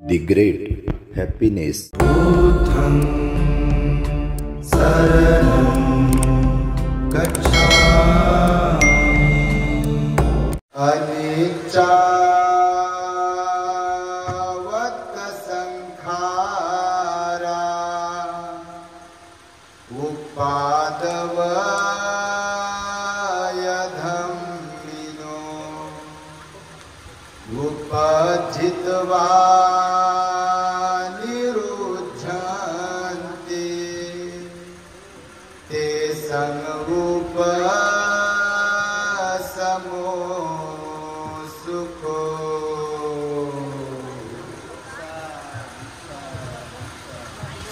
The great happiness. बुद्धं शरणं गच्छामि। अनिच्चावत् संखारा उपादवय धम्मिनो उपजित्वा संरूप समो सुखो।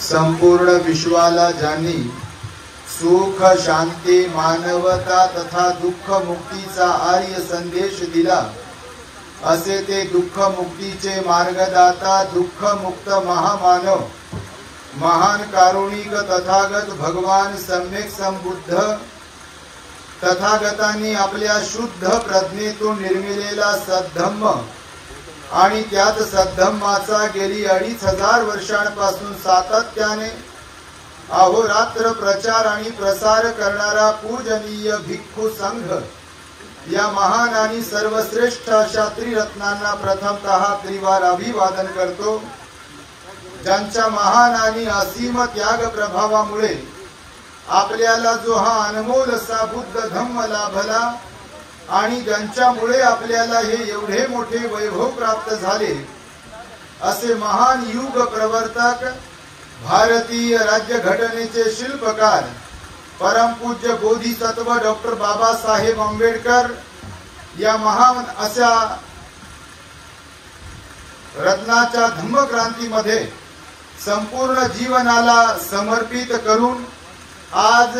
संपूर्ण विश्वाला ज्यांनी सुख शांती मानवता तथा दुःख मुक्तीचा आर्य संदेश दिला, असे ते दुःख मुक्तीचे मार्गदाता दुःख मुक्त महामानव महान कारुणिक तथागत भगवान सम्यक संबुद्ध तथागतांनी आपल्या शुद्ध प्रज्ञेतून निर्मिलेला सद्धम्म आणि त्यात सद्धम्माचा गेली 2500 वर्षांपासून सातत्याने अहोरात्र प्रचार आणि प्रसार करणारा पूजनीय भिक्खू संघ या महान आणि सर्वश्रेष्ठ अशा त्रिरत्नांना प्रथमतः त्रिवार अभिवादन करतो, ज्यांच्या महान आणि असीम त्याग प्रभावामुळे आपल्याला जो हा अनमोल असा बुद्ध धम्म लाभला आणि ज्यांच्यामुळे आपल्याला हे एवढे मोठे वैभव प्राप्त झाले, असे महान युग प्रवर्तक भारतीय राज्यघटनेचे शिल्पकार परमपूज्य बोधिसत्व डॉक्टर बाबासाहेब आंबेडकर या महान अशा रत्नाच्या धम्मक्रांतीमध्ये संपूर्ण जीवनाला समर्पित करून आज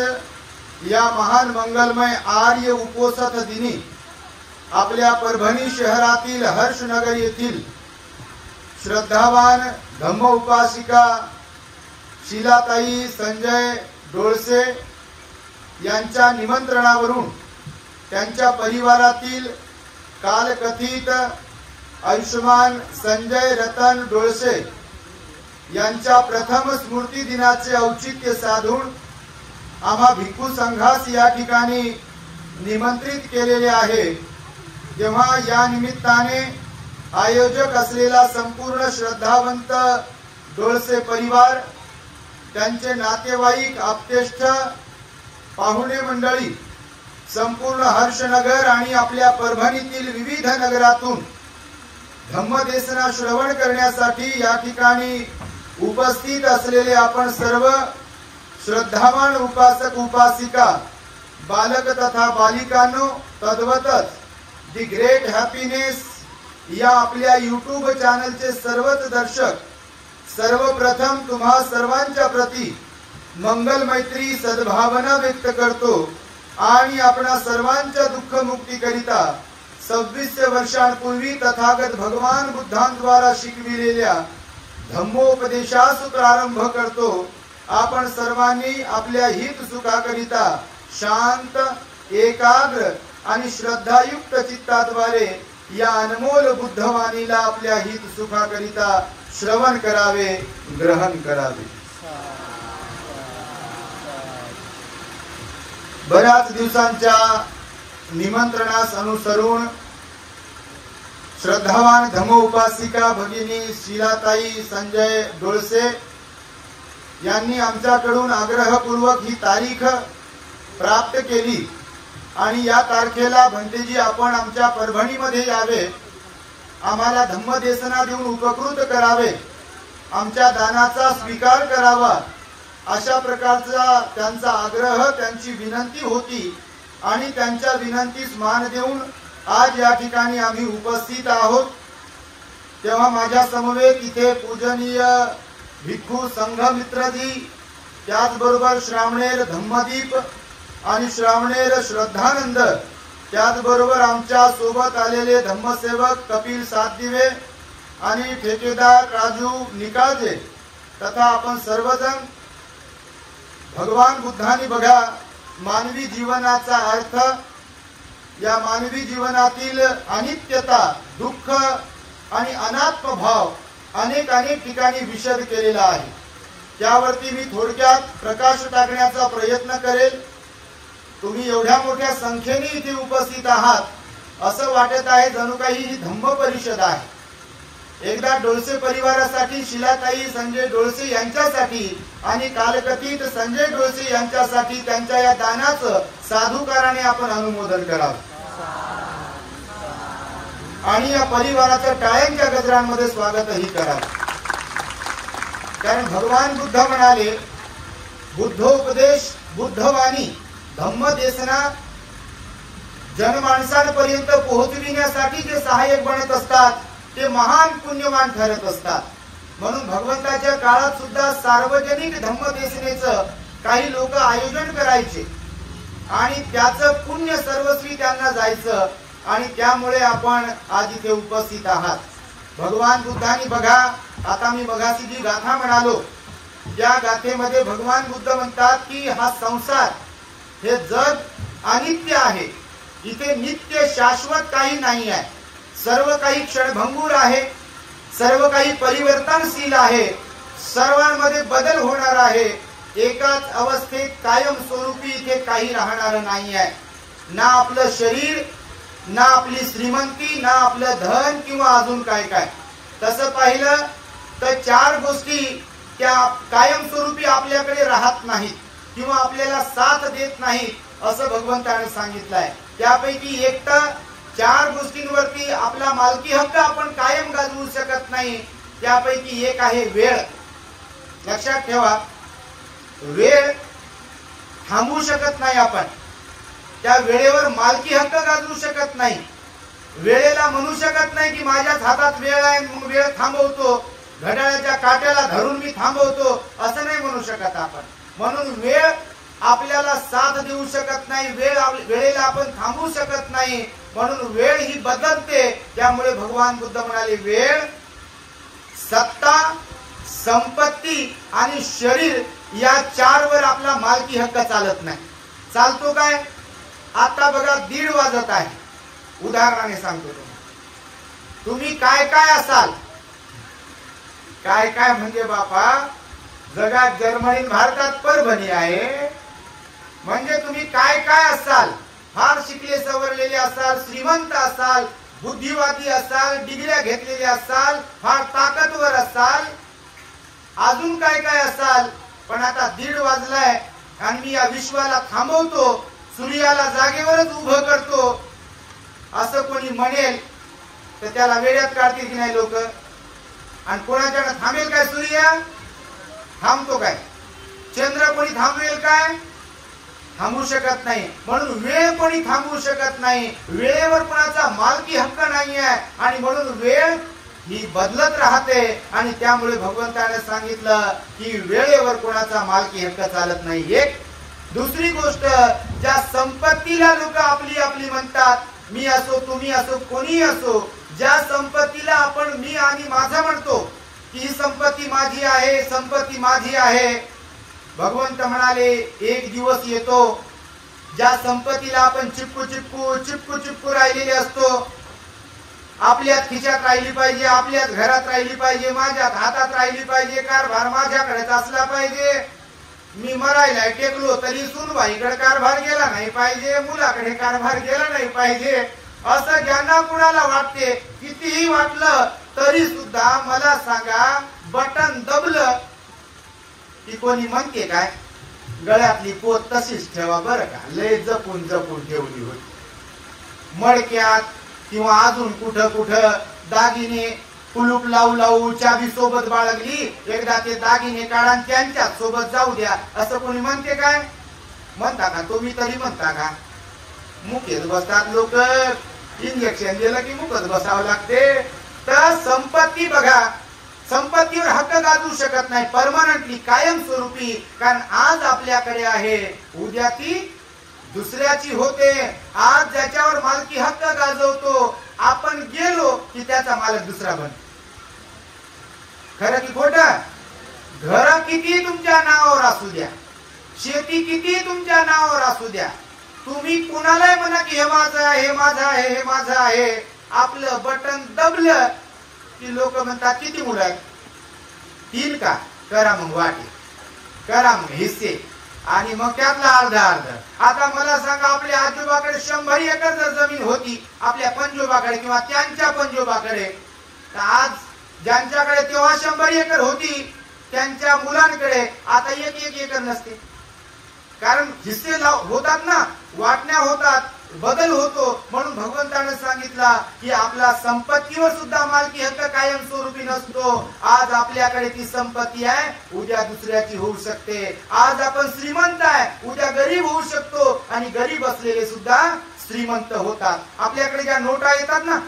या महान मंगलमय आर्य उपोषथ दिनी आपल्या परभणी शहरातील हर्षनगर येथील श्रद्धावान धम्म उपासिका शीलाताई संजय डोळसे यांच्या निमंत्रणावरून त्यांच्या परिवारातील कालकथित आयुष्मान संजय रतन डोळसे यांच्या प्रथम स्मृती दिनाचे औचित्य साधून आम्हा भिक्खू संघास या ठिकाणी निमंत्रित केलेले आहे, तेव्हा या निमित्ताने आयोजक असलेला संपूर्ण श्रद्धावंत डोळसे परिवार, त्यांचे नातेवाईक, आप्तेष्ट, पाहुणे मंडळी, संपूर्ण हर्षनगर आणि आपल्या परभणीतील विविध नगरातून धम्मदेसना श्रवण करण्यासाठी या ठिकाणी उपस्थित असलेले आपण सर्व श्रद्धावान उपासक उपासिका, बालक तथा बालिकांनो, तद्वतच दी ग्रेट हॅपीनेस या आपल्या यूट्यूब चॅनलचे सर्वच दर्शक, सर्वप्रथम तुम्हा सर्वांच्या प्रती मंगल मैत्री सद्भावना व्यक्त करतो आणि आपणा सर्वांच्या दुःख मुक्तीकरिता 26 वर्षांपूर्वी तथागत भगवान बुद्धांद्वारा शिकविलेल्या धम्मोपदेशास प्रारंभ करतो। आपण सर्वांनी आपल्या हित सुखाकरिता शांत, एकाग्र आणि श्रद्धायुक्त चित्ताद्वारे या अनमोल बुद्धवाणीला आपल्या हित सुखाकरिता श्रवण करावे, ग्रहण करावे। बऱ्याच दिवसांच्या निमंत्रणास अनुसरून श्रद्धावान धम्म उपासिका भगिनी शीलाताई संजय डोळसे यांनी आमच्याकडून आग्रहपूर्वक ही तारीख प्राप्त केली आणि या तारखेला भंतेजी आपण आमच्या परभणीमध्ये यावे, आम्हाला धम्मदेसना देऊन उपकृत करावे, आमच्या दानाचा स्वीकार करावा, अशा प्रकारचा त्यांचा आग्रह, त्यांची विनंती होती आणि त्यांच्या विनंतीस मान देऊन आज या ठिकाणी आम्ही उपस्थित आहोत। तेव्हा माझ्या समवेत इथे पूजनीय भिक्खू संघ मित्रजी, त्याचबरोबर श्रावणेर धम्मदीप आणि श्रावणेर श्रद्धानंद, त्याचबरोबर आमच्या सोबत आलेले धम्मसेवक कपिल सातदिवे आणि ठेकेदार राजू निकाळजे तथा आपण सर्वजण भगवान बुद्धांनी बघा मानवी जीवनाचा अर्थ, या मानवी जीवनातील अनित्यता, दुःख आणि अनात्म भाव अनेक ठिकाणी विशद केलेला आहे. त्यावरती मी थोडक्यात प्रकाश टाकण्याचा प्रयत्न करेल. तुम्ही एवढ्या मोठ्या संख्येने इथे उपस्थित आहात असं वाटत आहे जणू काही ही धम्म परिषद आहे. एकदा डोळसे परिवारासाठी, शिलाताई संजय डोळसे यांच्यासाठी आणि कालकथित संजय डोळसे यांच्यासाठी त्यांच्या या दानाचं साधुकाराने आपण अनुमोदन करावं आणि या परिवाराचं टाळ्यांच्या गजरांमध्ये स्वागतही करावं. कारण भगवान बुद्ध म्हणाले, बुद्धोपदेश बुद्धवाणी धम्म देशना जनमानसांपर्यंत पोहोचविण्यासाठी जे सहाय्यक बनत असतात ते महान पुण्यवान ठरत असतात. म्हणून भगवंताच्या काळात सुद्धा सार्वजनिक धम्मदेशनेचं काही लोक आयोजन करायचे आणि त्याचं पुण्य सर्वस्वी त्यांना जायचं आणि त्यामुळे आपण आज इथे उपस्थित आहात. भगवान बुद्धांनी बघा, आता मी मगाशी जी गाथा म्हणालो त्या गाथेमध्ये भगवान बुद्ध म्हणतात की हा संसार, हे जग अनित्य आहे. इथे नित्य शाश्वत काही नाही आहे. सर्व काही क्षणभंगूर आहे, सर्व काही परिवर्तनशील आहे, सर्वांमध्ये बदल होणार आहे. एकाच अवस्थेत कायम स्वरूपी इथे काही राहणार नाही आहे. ना आपलं शरीर, ना आपली श्रीमंती, ना आपलं धन किंवा अजून काय काय. तसं पाहिलं तर चार गोष्टी त्या कायमस्वरूपी आपल्याकडे राहत नाहीत किंवा आपल्याला साथ देत नाहीत असं भगवंताने सांगितलंय. त्यापैकी एक तर चार गोष्टींवरती आपला मालकी हक्क आपण कायम गाजवू शकत नाही. त्यापैकी एक आहे वेळ. लक्षात ठेवा, वेळ थांबवू शकत नाही आपण. त्या वेळेवर मालकी हक्क गाजवू शकत नाही. वेळेला म्हणू शकत नाही की माझ्याच हातात वेळ आहे मग वेळ थांबवतो, घड्याळाच्या काट्याला धरून मी थांबवतो, असं नाही म्हणू शकत आपण. म्हणून वेळ आपल्याला साथ देऊ शकत नाही, वेळेला आपण थांबवू शकत नाही. म्हणून वेळ ही बदलते. त्यामुळे भगवान बुद्ध म्हणाले, वेळ, सत्ता, संपत्ती आणि शरीर या चारवर आपला मालकी हक्क चालत नाही. चालतो काय? आता बघा 1:30 वाजत आहे. उदाहरणाने सांगतो तुम्ही काय काय असाल. काय काय म्हणजे बापा, जगात जर्मनी भारतात परभणी आहे. म्हणजे तुम्ही काय काय असाल, फार शिकले सवरलेले असाल, श्रीमंत असाल, बुद्धिवादी असाल, डिग्र्या घेतलेले असाल, फार ताकदवर असाल, अजून काय काय असाल. पण आता 1:30 वाजलाय आणि मी या विश्वाला थांबवतो, सूर्याला जागेवरच उभं करतो असं कोणी म्हणेल तर त्याला वेड्यात काढतील की नाही लोक. आणि कोणाच्यानं थांबेल काय? सूर्य थांबतो काय? चंद्र कोणी थांबवेल काय? थांबू शकत नाही. म्हणून वेळ कोणी थांबवू शकत नाही. वेळेवर कोणाचा मालकी हक्क नाही आहे आणि म्हणून वेळ ही बदलत राहते. आणि त्यामुळे भगवंताने सांगितलं की वेळेवर कोणाचा मालकी हक्क चालत नाही. एक दुसरी गोष्ट, ज्या संपत्तीला लोक आपली आपली म्हणतात, मी असो तुम्ही असो कोणी असो, ज्या संपत्तीला आपण मी आणि माझं म्हणतो की ही संपत्ती माझी आहे, संपत्ती माझी आहे, भगवंत म्हणाले एक दिवस येतो ज्या संपत्तीला आपण चिपकू राहिलेले असतो. आपल्याच खिशात राहिली पाहिजे, आपल्याच घरात राहिली पाहिजे, माझ्याच हातात राहिली पाहिजे, कारभार माझ्याकडेच असला पाहिजे. मी मरायला टेकलो तरी सुनबाईकडे कारभार गेला नाही पाहिजे, मुलाकडे कारभार गेला नाही पाहिजे, असं ज्यांना कुणाला वाटते. कितीही वाटलं तरी सुद्धा मला सांगा, बटन दबलं की कोणी म्हणते काय, गळ्यातली पोत तशीच ठेवा बरं का, लय जपून जपून ठेवली होती. मडक्यात किंवा अजून कुठं कुठं दागिने कुलूप लावू लावू चाबी सोबत बाळगली, एकदा ते दागिने काढा त्यांच्या सोबत जाऊ द्या असं कोणी म्हणते काय? म्हणता का? तुम्ही तरी म्हणता का? मुकेत बसतात लोक. इंजेक्शन दिलं की मुकत बसावं लागते. तर संपत्ती बघा, संपत्तीवर हक्क गाजवू शकत नाही परमनंटली, कायम स्वरूपी. कारण आज आपल्याकडे आहे, उद्या ती दुसऱ्याची होते. आज ज्याच्यावर मालकी हक्क गाजवतो आपण गेलो की त्याचा मालक दुसरा बनतो. खरं की खोटं? घर किती तुमच्या नावावर असू द्या, शेती किती तुमच्या नावावर असू द्या, तुम्ही कुणालाही म्हणा की हे माझं आहे, हे माझं आहे, हे माझं आहे, आपलं बटन दबलं की लोक म्हणतात किती मुलं आहेत? 3 का? करा मग वाटे, करा मग हिस्से, आणि मग त्यातला अर्धा अर्धा. आता मला सांगा, आपल्या आजोबाकडे 100 एकर जर जमीन होती आपल्या पंजोबाकडे किंवा त्यांच्या पंजोबाकडे, तर आज ज्यांच्याकडे तेव्हा 100 एकर होती त्यांच्या मुलांकडे आता 1 एकर नसते. कारण हिस्से होतात ना, वाटण्या होतात, बदल होतो. म्हणून भगवंताने सांगितला की आपला संपत्तीवर सुद्धा मालकी हक्क कायमस्वरूपी नसतो. आज आपल्याकडे ती संपत्ती आहे, उद्या दुसऱ्याची होऊ शकते. आज आपण श्रीमंत आहे, उद्या गरीब होऊ शकतो, आणि गरीब असलेले सुद्धा श्रीमंत होतात. आपल्याकडे ज्या नोटा येतात ना,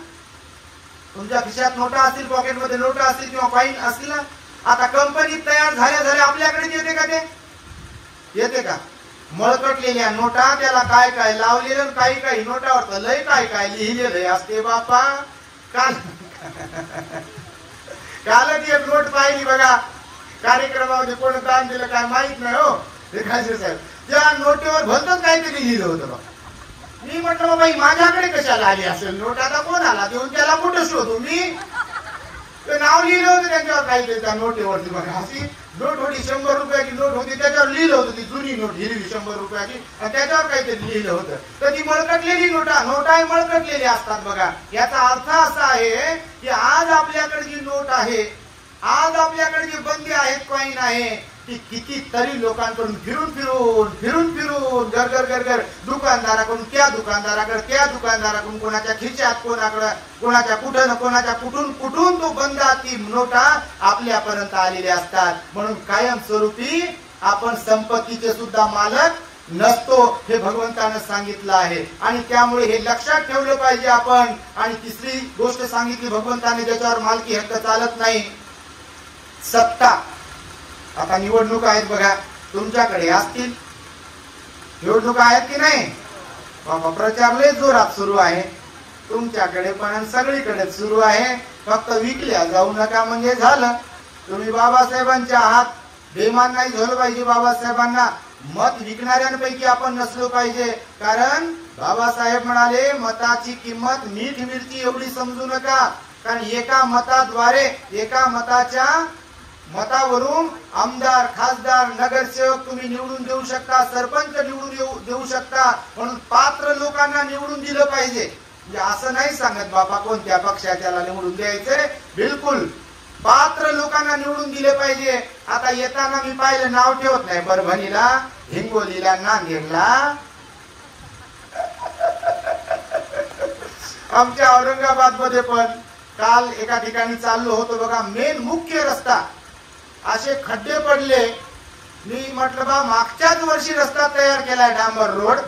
तुमच्या खिशात नोटा असतील, पॉकेटमध्ये नोटा असतील किंवा कॉईन असतील ना, आता कंपनीत तयार झाल्या आपल्याकडे येते का? ते येते का? मळकटलेल्या नोटा, त्याला काय काय लावलेलं, काही काही नोटावर तर लय काय काय लिहिलेलं असते बापा. कालच एक नोट पाहिली बघा, कार्यक्रमामध्ये कोण दान दिलं काय माहित नाही हो, रेखाजी साहेब, त्या नोटेवर भलतच काहीतरी लिहिलं होतं बघा. मी म्हटलं बाबा माझ्याकडे कशाला आली असेल नोट, आता कोणाला देऊन त्याला कुठं शोधू मी? ते नाव लिहिलं होतं त्यांच्यावर काहीतरी त्या नोटेवरती बघा. अशी नोट होती, 100 रुपयाची नोट होती, त्याच्यावर लिहिलं होतं, ती जुनी नोट हिरवी 100 रुपयाची, आणि त्याच्यावर काहीतरी लिहिलं होतं. तर ती मळकटलेली नोटा मळकटलेली असतात बघा. याचा अर्थ असा आहे की आज आपल्याकडे जी नोट आहे, आज आपल्याकडे जी बंदी आहेत, कॉईन आहे, ती कितीतरी लोकांकडून फिरून घर दुकानदाराकडून त्या दुकानदाराकडून कोणाच्या खिशात, कोणाच्या कुठून तो बंदा ती नोटा आपल्यापर्यंत आलेल्या असतात. म्हणून कायमस्वरूपी आपण संपत्तीचे सुद्धा मालक नसतो, हे भगवंतानं सांगितलं आहे. आणि त्यामुळे हे लक्षात ठेवलं पाहिजे आपण. आणि तिसरी गोष्ट सांगितली भगवंताने, ज्याच्यावर मालकी हक्क चालत नाही, सत्ता. आता निवडणुका आहेत बघा, तुमच्याकडे असतील निवडणुका आहेत की नाही बाबा? प्रचार लय जोरात सुरू आहे, तुमच्याकडे पण सगळीकडे सुरू आहे. फक्त विकल्या जाऊ नका म्हणजे झालं. तुम्ही बाबासाहेबांच्या आहात, बेमान नाही झालं पाहिजे बाबासाहेबांना. मत विकणाऱ्यांपैकी आपण नसलो पाहिजे. कारण बाबासाहेब म्हणाले, मताची किंमत मीठ मिरची एवढी समजू नका. कारण एका मताद्वारे, एका मतावरून आमदार, खासदार, नगरसेवक तुम्ही निवडून देऊ शकता, सरपंच निवडून देऊ शकता. म्हणून पात्र लोकांना निवडून दिलं पाहिजे. म्हणजे असं नाही सांगत बाबा कोणत्या पक्षाच्याला निवडून द्यायचंय, बिलकुल पात्र लोकांना निवडून दिले पाहिजे. आता येताना मी पाहिलं, नाव ठेवत नाही, परभणीला, हिंगोलीला, नांदेडला, आमच्या औरंगाबाद मध्ये पण काल एका ठिकाणी चाललो होतो बघा, मेन मुख्य रस्ता असे खड्डे पडले. मी म्हटलं बा मागच्याच वर्षी रस्ता तयार केलाय, डांबर रोड,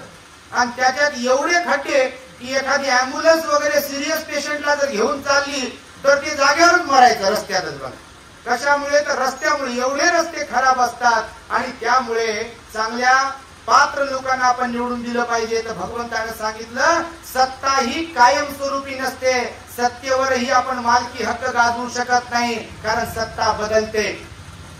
आणि त्याच्यात एवढे खड्डे की एखादी अँब्युलन्स वगैरे सिरियस पेशंटला जर घेऊन चालली तर ते जागेवरच मरायचं रस्त्यातच बघा. कशामुळे? तर रस्त्यामुळे. एवढे रस्ते खराब असतात. आणि त्यामुळे चांगल्या पात्र लोकांना आपण निवडून दिलं पाहिजे. तर भगवंताने सांगितलं, सत्ता ही कायमस्वरूपी नसते, सत्तेवरही आपण मालकी हक्क गाजवू शकत नाही, कारण सत्ता बदलते.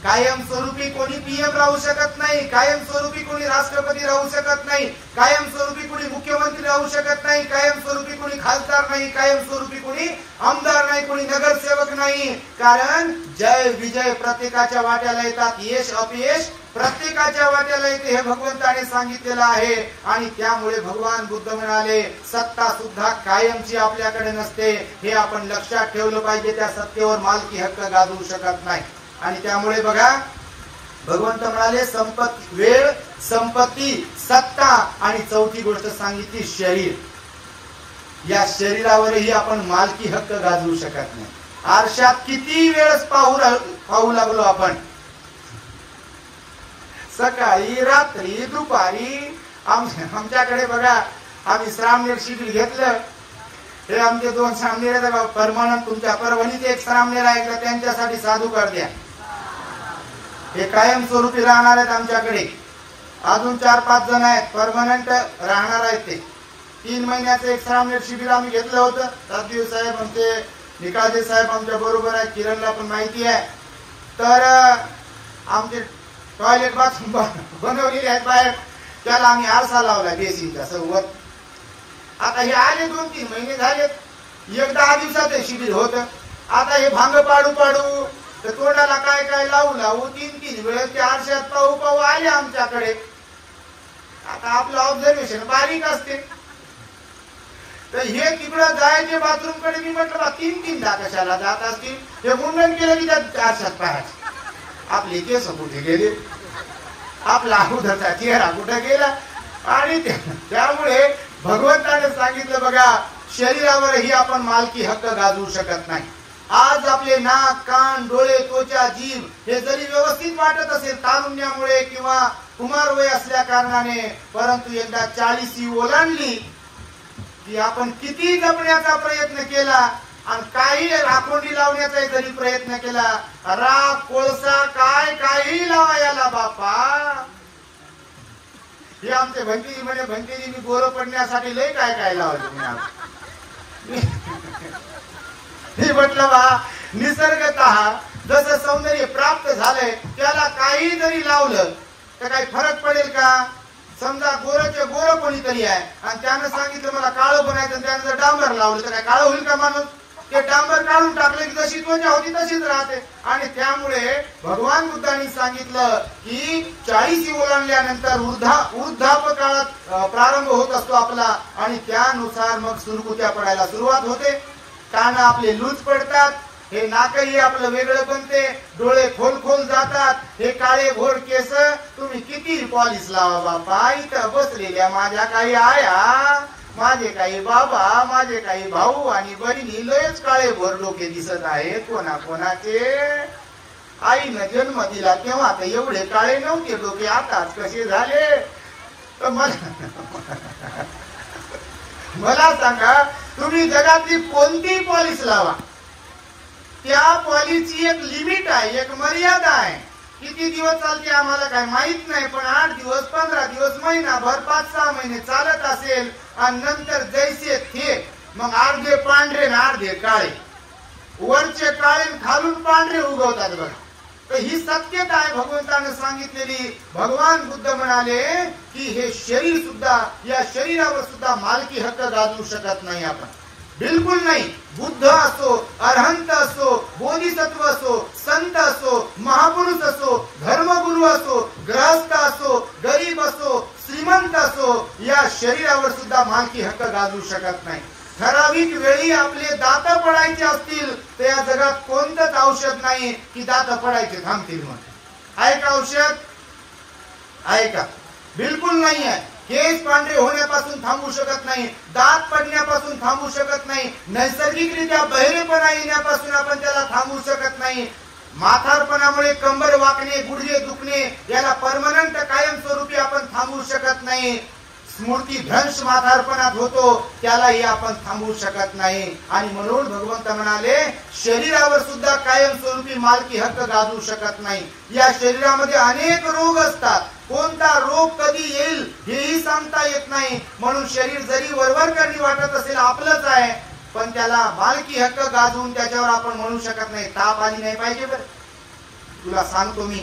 कायमस्वरूपी कोणी पीएम राहू शकत नाही, कायमस्वरूपी कोणी राष्ट्रपती राहू शकत नाही, कायमस्वरूपी कोणी मुख्यमंत्री राहू शकत नाही, कायमस्वरूपी कोणी खासदार नाही, कायमस्वरूपी कोणी आमदार नाही, कोणी नगरसेवक नाही. कारण जय विजय प्रत्येकाच्या वाट्याला येतात, यश अपयश प्रत्येकाच्या वाट्याला येते, हे भगवंताने सांगितलेलं आहे. आणि त्यामुळे भगवान बुद्ध म्हणाले, सत्ता सुद्धा कायमची आपल्याकडे नसते, हे आपण लक्षात ठेवलं पाहिजे. त्या सत्तेवर मालकी हक्क गाजवू शकत नाही. आणि त्यामुळे बघा, भगवंत म्हणाले, संपत्ती, वेळ, संपत्ती, सत्ता, आणि चौथी गोष्ट सांगितली शरीर. या शरीरावरही आपण मालकी हक्क गाजवू शकत नाही. आरशात किती वेळेस पाहू लागलो आपण, सकाळी, रात्री, दुपारी. आमच्याकडे बघा, आम्ही श्रामणेर शिबिर घेतलं. हे आमचे 2 श्रामणेर आहेत परमानंट. तुमच्या परभणीचे एक श्रामणेर आहे का, त्यांच्यासाठी साधू कर द्या. हे कायमस्वरूपी राहणार आहेत आमच्याकडे. अजून 4-5 जण आहेत परमनंट राहणार आहेत. ते 3 महिन्याचं एक श्रामणेर शिबिर आम्ही घेतलं होतं. सददेव साहेब आमचे, निकाजे साहेब आमच्या बरोबर आहेत, किरणला पण माहिती आहे. तर आमचे टॉयलेट बाथरूम बनवलेले आहेत बाहेर, त्याला आम्ही आरसा लावला बेसिनचा सोबत. आता हे आले 2-3 महिने झालेत. एक 10 दिवसाचं शिबिर होतं. आता हे भांग पाडू पाडू तर तोंडाला काय काय लावू लावू 3-3 वेळेस ते आरशात पाहू पाहू आले आमच्याकडे. आता आपलं ऑब्झर्वेशन बारीक असते. तर हे तिकडं जायचे बाथरूम कडे. मी म्हटलं बा 3-3दा कशाला जात असतील. हे मुंडन केलं की त्या आरशात पाहायचे आपले केस कुठे गेले, आपला अगोदरचा चेहरा कुठे गेला. आणि त्यामुळे भगवंताने सांगितलं बघा, शरीरावरही आपण मालकी हक्क गाजवू शकत नाही. आज आपले नाक, कान, डोळे, त्वचा, जीभ हे जरी व्यवस्थित वाटत असेल तारुण्यामुळे किंवा कुमार वय असल्या कारणाने, परंतु एकदा 40 ओलांडली की आपण किती जपण्याचा प्रयत्न केला आणि काही राखोंडी लावण्याचा जरी प्रयत्न केला, राख कोळसा काय काही लावा याला बापा. हे आमचे भंतेजी म्हणे, भंतेजी मी गोरं पडण्यासाठी लय काय काय लावलं. मी म्हटलं बा, निसर्गतः जसं सौंदर्य प्राप्त झालंय त्याला काही जरी लावलं तर काही फरक पडेल का. समजा गोरचे गोर कोणीतरी आहे आणि त्यानं सांगितलं मला काळं बनायचं, त्यानं जर डांबर लावलं तर काय काळं होईल का माणूस. ते डांबर काढून टाकले की जशी त्वचा होती तशीच राहते. आणि त्यामुळे भगवान बुद्धांनी सांगितलं की 40 ओलांडल्यानंतर वृद्धापकाळात प्रारंभ होत असतो आपला, आणि त्यानुसार मग सुरकुत्या पडायला सुरुवात होते. कान आपले लूज पडतात, हे नाकही आपलं वेगळं बनते, डोळे खोल खोल जातात, हे काळे घोड केस तुम्ही किती पॉलिश लावा बापा. इथं बसलेल्या माझ्या काही आया, माझे काही बाबा, माझे काही भाऊ आणि बहिणी लयच काळे भोर डोके दिसत आहेत कोणाकोणाचे. आईनं जन्म दिला तेव्हा तर एवढे काळे नव्हते डोके, आताच कसे झाले. तर मला सांगा, तुम्ही जगातली कोणती पॉलिश लावा, त्या पॉलिशची एक लिमिट आहे, एक मर्यादा आहे. किती दिवस चालते आम्हाला काय माहित नाही, पण 8 दिवस, 15 दिवस, महिनाभर, 5-6 महिने चालत असेल आणि नंतर जैसे थे मग अर्धे पांढरे ना अर्धे काळे, वरचे काळे खालून पांढरे उगवतात बघा. तर ही सत्यता आहे भगवंताने सांगितलेली. भगवान बुद्ध म्हणाले की हे शरीर सुद्धा, या शरीरावर सुद्धा मालकी हक्क गाजवू शकत नाही आपण, बिलकुल नाही. बुद्ध असो, अरहंत असो, बोधिसत्व असो, संत असो, महापुरुष असो, धर्मगुरु असो, ग्रहस्थ असो, गरीब असो, श्रीमंत असो, या शरीरावर सुद्धा मालकी हक्क गाजवू शकत नाही. ठराविक वेळी आपले दात पडायचे असतील तर या जगात कोणतंच औषध नाही की दात पडायचे थांबतील म्हणून. आहे का औषध? आहे का? बिलकुल नाही आहे. केस पांढरे होण्यापासून थांबू शकत नाही, दात पडण्यापासून थांबू शकत नाही, नैसर्गिकरित्या बहिरेपणा येण्यापासून आपण त्याला थांबू शकत नाही. म्हातारपणामुळे कंबर वाकणे, गुडघे दुखणे याला परमनंट कायमस्वरूपी आपण थांबू शकत नाही. स्मृती भ्रंश म्हातारपणात होतो, त्यालाही आपण थांबवू शकत नाही. आणि म्हणून भगवंत म्हणाले, शरीरावर सुद्धा कायमस्वरूपी मालकी हक्क गाजवू शकत नाही. या शरीरामध्ये अनेक रोग असतात, कोणता रोग कधी येईल हेही सांगता येत नाही. म्हणून शरीर जरी वरवरकरणी वाटत असेल आपलंच आहे, पण त्याला मालकी हक्क गाजवून त्याच्यावर आपण म्हणू शकत नाही. ताप आली नाही पाहिजे बरं, तुला सांगतो मी,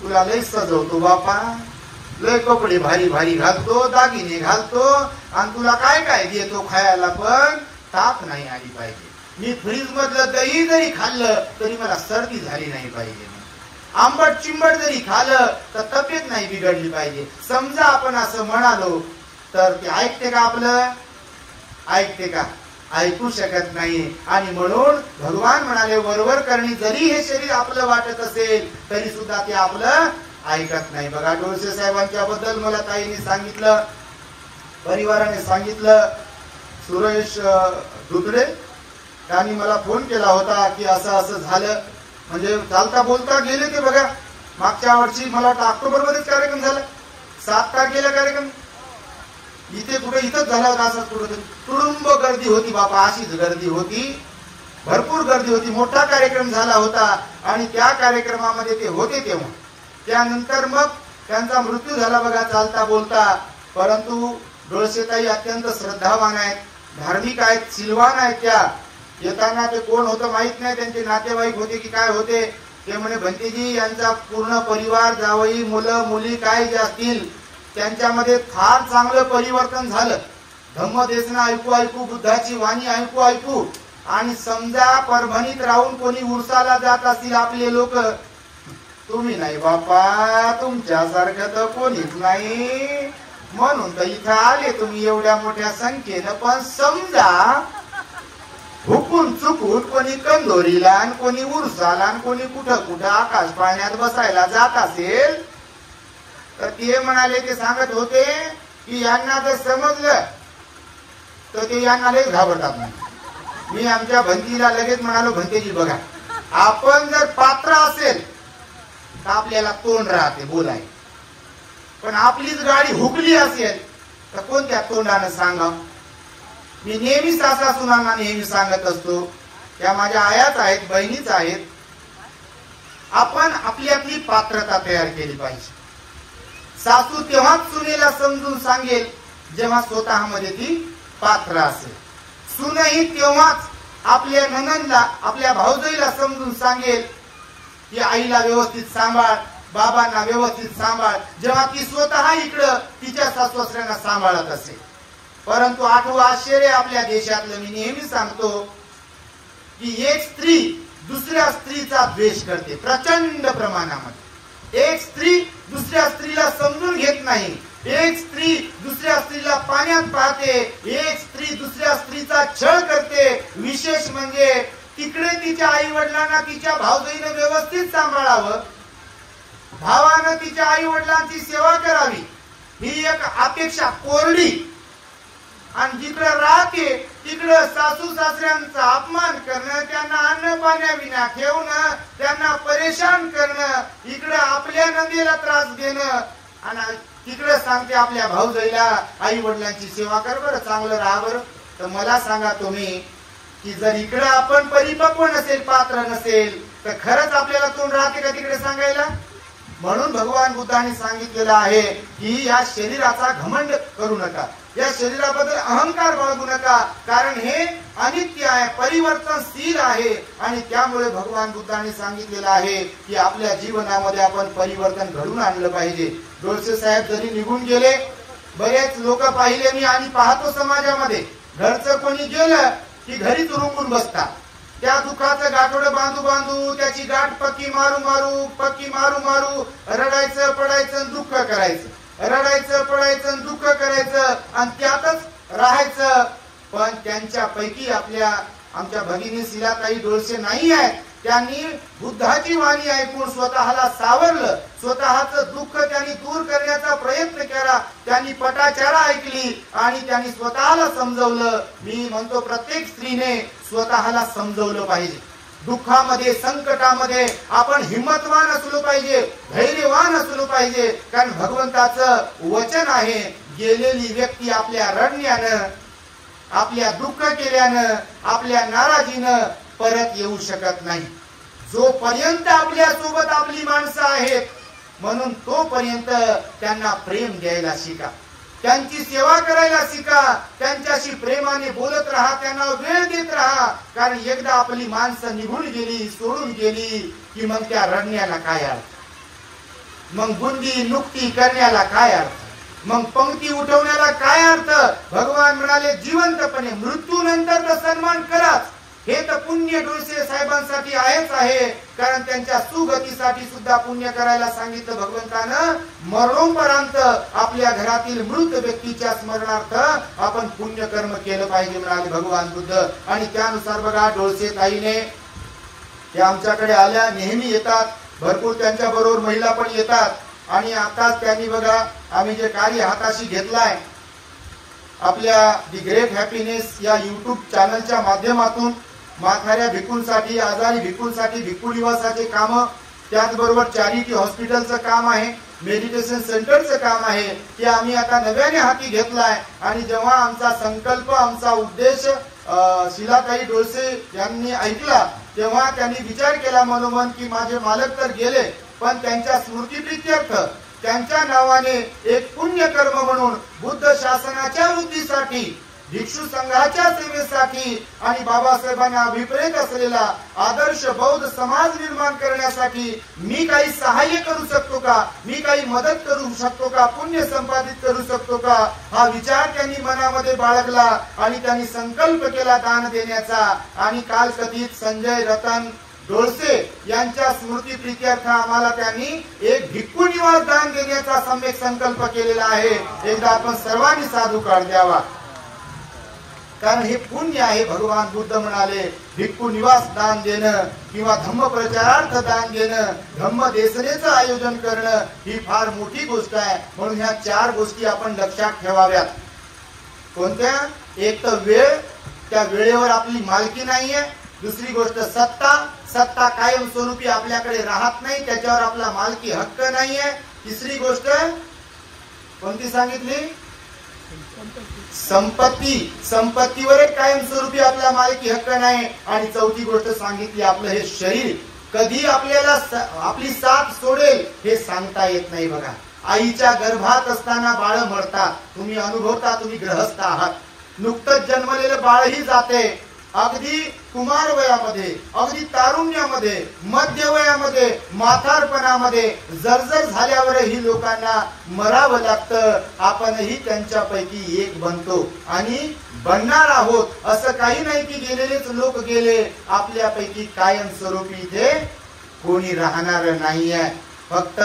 तुला लय सजवतो बापा, लय कपडे भारी भारी घालतो, दागिने घालतो आणि तुला काय काय देतो खायला, पण ताप नाही आली पाहिजे. मी फ्रीज मधलं दही जरी खाल्लं तरी मला सर्दी झाली नाही पाहिजे. आंबट चिंबट जरी खाल्लं तर तब्येत नाही बिघडली पाहिजे. समजा आपण असं म्हणालो तर ते ऐकते का आपलं? ऐकते का? ऐकू शकत नाही. आणि म्हणून भगवान म्हणाले, वरवर करणी जरी हे शरीर आपलं वाटत असेल तरी सुद्धा ते आपलं ऐकत नाही. बघा, डोळसे साहेबांच्या बद्दल मला ताईने सांगितलं, परिवाराने सांगितलं, सुरेश दुधडे त्यांनी मला फोन केला होता की असं असं झालं. म्हणजे चालता बोलता गेले ते. बघा, मागच्या वर्षी मला वाटतं ऑक्टोबर मध्येच कार्यक्रम झाला, 7 तारखेला कार्यक्रम इथे कुठे इथंच झाला होता. असाच कुठं तुडुंब गर्दी होती बापा, अशीच गर्दी होती, भरपूर गर्दी होती. मोठा कार्यक्रम झाला होता आणि त्या कार्यक्रमामध्ये ते होते तेव्हा. त्यानंतर मग त्यांचा मृत्यू झाला बघा, चालता बोलता. परंतु डोळसेताई अत्यंत श्रद्धावान आहेत, धार्मिक आहेत, सिलवान आहेत. त्या येताना ते कोण होतं माहित नाही, त्यांचे नातेवाईक होते की काय होते. ते म्हणे, भंतेजी यांचा पूर्ण परिवार, जावई, मुलं मुली काय जे असतील त्यांच्यामध्ये फार चांगलं परिवर्तन झालं. धम्मदेशना ऐकू ऐकू, बुद्धाची वाणी ऐकू ऐकू आणि समजा परभणीत राहून कोणी उरसाला जात असतील आपले लोक, तुम्ही नाही बापा, तुमच्यासारखं तर कोणीच नाही, म्हणून तर इथं आले तुम्ही एवढ्या मोठ्या संख्येनं. पण समजा हुकून चुकून कोणी कंदोरीला आणि कोणी उरसाला आणि कोणी कुठं कुठं आकाश पाळण्यात बसायला जात असेल तर ते म्हणाले, ते सांगत होते की यांना जर समजलं तर ते यांना लगेच घाबरतात. नाही, मी आमच्या भंतीला लगेच म्हणालो, भंतेजी बघा, आपण जर पात्र असेल तर आपल्याला तोंड राहते बोलाय, पण आपलीच गाडी हुकली असेल तर कोणत्या तोंडानं सांगा. मी नेहमी सासा सुनांना नेहमी सांगत असतो, त्या माझ्या आयाच आहेत, बहिणीच आहेत, आपण आपली आपली पात्रता तयार केली पाहिजे. सासू तेव्हाच सुनेला समजून सांगेल जेव्हा स्वतःमध्ये ती पात्र असेल. सूनही तेव्हाच आपल्या नणंदला, आपल्या भाऊजाईला समजून सांगेल की आईला व्यवस्थित सांभाळ, बाबांना व्यवस्थित सांभाळ, जेव्हा ती स्वतः इकडं तिच्या सासू-सासऱ्यांना सांभाळत असेल. परंतु आठवं आश्चर्य आपल्या देशातलं, मी नेहमी सांगतो की एक स्त्री दुसऱ्या स्त्रीचा द्वेष करते प्रचंड प्रमाणामध्ये. एक स्त्री दुसऱ्या स्त्रीला समजून घेत नाही, एक स्त्री दुसऱ्या स्त्रीला पाण्यात पाहते, एक स्त्री दुसऱ्या स्त्रीचा छळ करते. विशेष म्हणजे तिकडे तिच्या आई वडिलांना तिच्या भावजाईनं व्यवस्थित सांभाळावं, भावानं तिच्या आई वडिलांची सेवा करावी, ही एक अपेक्षा कोरडी. आणि जिकडं राहते तिकडं सासू सासऱ्यांचा अपमान करणं, त्यांना अन्न पाण्याविना ठेवणं, त्यांना परेशान करणं, इकडं आपल्या नंदीला त्रास देणं, आणि तिकडं सांगते आपल्या भाऊजाईला आई वडिलांची सेवा कर बरं, चांगलं राहा बरं. तर मला सांगा तुम्ही की जर इकडं आपण परिपक्व नसेल, पात्र नसेल, तर खरंच आपल्याला तोंड राहते का तिकडे सांगायला? म्हणून भगवान बुद्धांनी सांगितलेलं आहे की या शरीराचा घमंड करू नका, या शरीराबद्दल अहंकार बाळगू नका, कारण हे अनित्य आहे, परिवर्तनशील आहे. आणि त्यामुळे भगवान बुद्धांनी सांगितलेलं आहे की आपल्या जीवनामध्ये आपण परिवर्तन घडून आणलं पाहिजे. डोळसे साहेब जरी निघून गेले, बरेच लोक पाहिले मी आणि पाहतो समाजामध्ये, घरचं कोणी गेलं की घरीच रुंगून बसतात. त्या दुःखाचं गाठोडं बांधू बांधू, त्याची गाठ पक्की मारू मारू रडायचं पडायचं दुःख करायचं, रडायचं पडायचं दुःख करायचं आणि त्यातच राहायचं. पण त्यांच्यापैकी आमच्या भगिनी शिलाताई डोळसे नाही आहेत, त्यांनी बुद्धाची वाणी ऐकून स्वतःला सावरलं, स्वतःचं दुःख त्यांनी दूर करण्याचा प्रयत्न केला, त्यांनी पटाचारा ऐकली आणि त्यांनी स्वतःला समजवलं. मी म्हणतो प्रत्येक स्त्रीने स्वतःला समजवलं पाहिजे. दुःखामध्ये, संकटामध्ये आपण हिम्मतवान असलो पाहिजे, धैर्यवान असलो पाहिजे, कारण भगवंताचं वचन आहे, गेलेली व्यक्ती आपल्या रडण्यानं, आपल्या दुःख केल्यानं, आपल्या नाराजीनं परत येऊ शकत नाही. जोपर्यंत आपल्या सोबत आपली माणसं आहेत, म्हणून तोपर्यंत त्यांना प्रेम द्यायला शिका, त्यांची सेवा करायला शिका, त्यांच्याशी प्रेमाने बोलत राहा, त्यांना वेळ देत राहा. कारण एकदा आपली माणसं निघून गेली, सोडून गेली की मग त्या रडण्याला काय अर्थ, मग बुंदी नुकती करण्याला काय अर्थ, मग पंक्ती उठवण्याला काय अर्थ. भगवान म्हणाले जिवंतपणे, मृत्यूनंतर तर सन्मान कराच. हे तर पुण्य डोळसे साहेबांसाठी आहेच आहे, कारण त्यांच्या सुगतीसाठी सुद्धा पुण्य करायला सांगितलं भगवंतानं. मरणोपरांत आपल्या घरातील मृत व्यक्तीच्या स्मरणार्थ आपण पुण्य कर्म केलं पाहिजे म्हणाले भगवान बुद्ध. आणि त्यानुसार बघा डोळसे ताईने त्या आमच्याकडे आल्या, नेहमी येतात, भरपूर त्यांच्या बरोबर महिला पण येतात. आणि आताच त्यांनी बघा आम्ही जे कार्य हाताशी घेतलाय, आपल्या दी ग्रेट हॅपीनेस या युट्यूब चॅनलच्या माध्यमातून म्हाताऱ्या भिक्खूंसाठी, आजारी भिक्खूंसाठी भिक्खू निवासाचे काम, त्याचबरोबर चॅरिटी हॉस्पिटलचं काम आहे, मेडिटेशन सेंटरचं काम आहे, ते आम्ही आता नव्याने हाती घेतलाय. आणि जेव्हा आमचा संकल्प, आमचा उद्देश शिलाताई डोळसे यांनी ऐकला, तेव्हा त्यांनी विचार केला मनोमन की माझे मालक तर गेले, पण त्यांच्या स्मृतीप्रित्यर्थ त्यांच्या नावाने एक पुण्यकर्म म्हणून बुद्ध शासनाच्या वृद्धीसाठी भिक्षू संघाच्या सेवेसाठी आणि बाबासाहेबांना अभिप्रेत असलेला आदर्श बौद्ध समाज निर्माण करण्यासाठी मी काही सहाय्य करू शकतो का, मी काही मदत करू शकतो का, पुण्य संपादित करू शकतो का, हा विचार त्यांनी मनामध्ये बाळगला आणि त्यांनी संकल्प केला दान देण्याचा. आणि काल कथित संजय रतन डोळसे यांच्या स्मृती प्रीत्यर्थ आम्हाला त्यांनी एक भिक्खू निवास दान देण्याचा सम्यक संकल्प केलेला आहे. एकदा आपण सर्वांनी साधुकार द्यावा, कारण हे पुण्य आहे. भगवान बुद्ध म्हणाले भिक्खू निवास दान देणं किंवा धम्म प्रचारार्थ दान देणं, धम्म देसनेचं आयोजन करणं ही फार मोठी गोष्ट आहे. म्हणून ह्या 4 गोष्टी आपण लक्षात ठेवाव्यात. कोणत्या? एक तर वेळ, त्या वेळेवर आपली मालकी नाहीये. दुसरी गोष्ट सत्ता, सत्ता कायमस्वरूपी आपल्याकडे राहत नाही, त्याच्यावर आपला मालकी हक्क नाहीये. तिसरी गोष्ट कोणती सांगितली? संपत्ती, संपत्तीवर कायमस्वरूपी आपला मालकी हक्क नाही. आणि चौथी गोष्ट सांगितली आपलं हे शरीर कधी आपल्याला आपली साथ सोडेल हे सांगता येत नाही. बघा, आईच्या गर्भात असताना बाळ मरतात, तुम्ही अनुभवता, तुम्ही ग्रहस्थ आहात. नुकतंच जन्मलेलं बाळही जाते. अगदी कुमार वयामध्ये, अगदी तारुण्यामध्ये, मध्य वयामध्ये, म्हातारपणामध्ये जर्जर झाल्यावरही लोकांना मरावं लागतं. आपणही त्यांच्यापैकी एक बनतो आणि बनणार आहोत. असं काही नाही की गेलेलेच लोक गेले, आपल्यापैकी कायमस्वरूपी इथे कोणी राहणार नाहीये. फक्त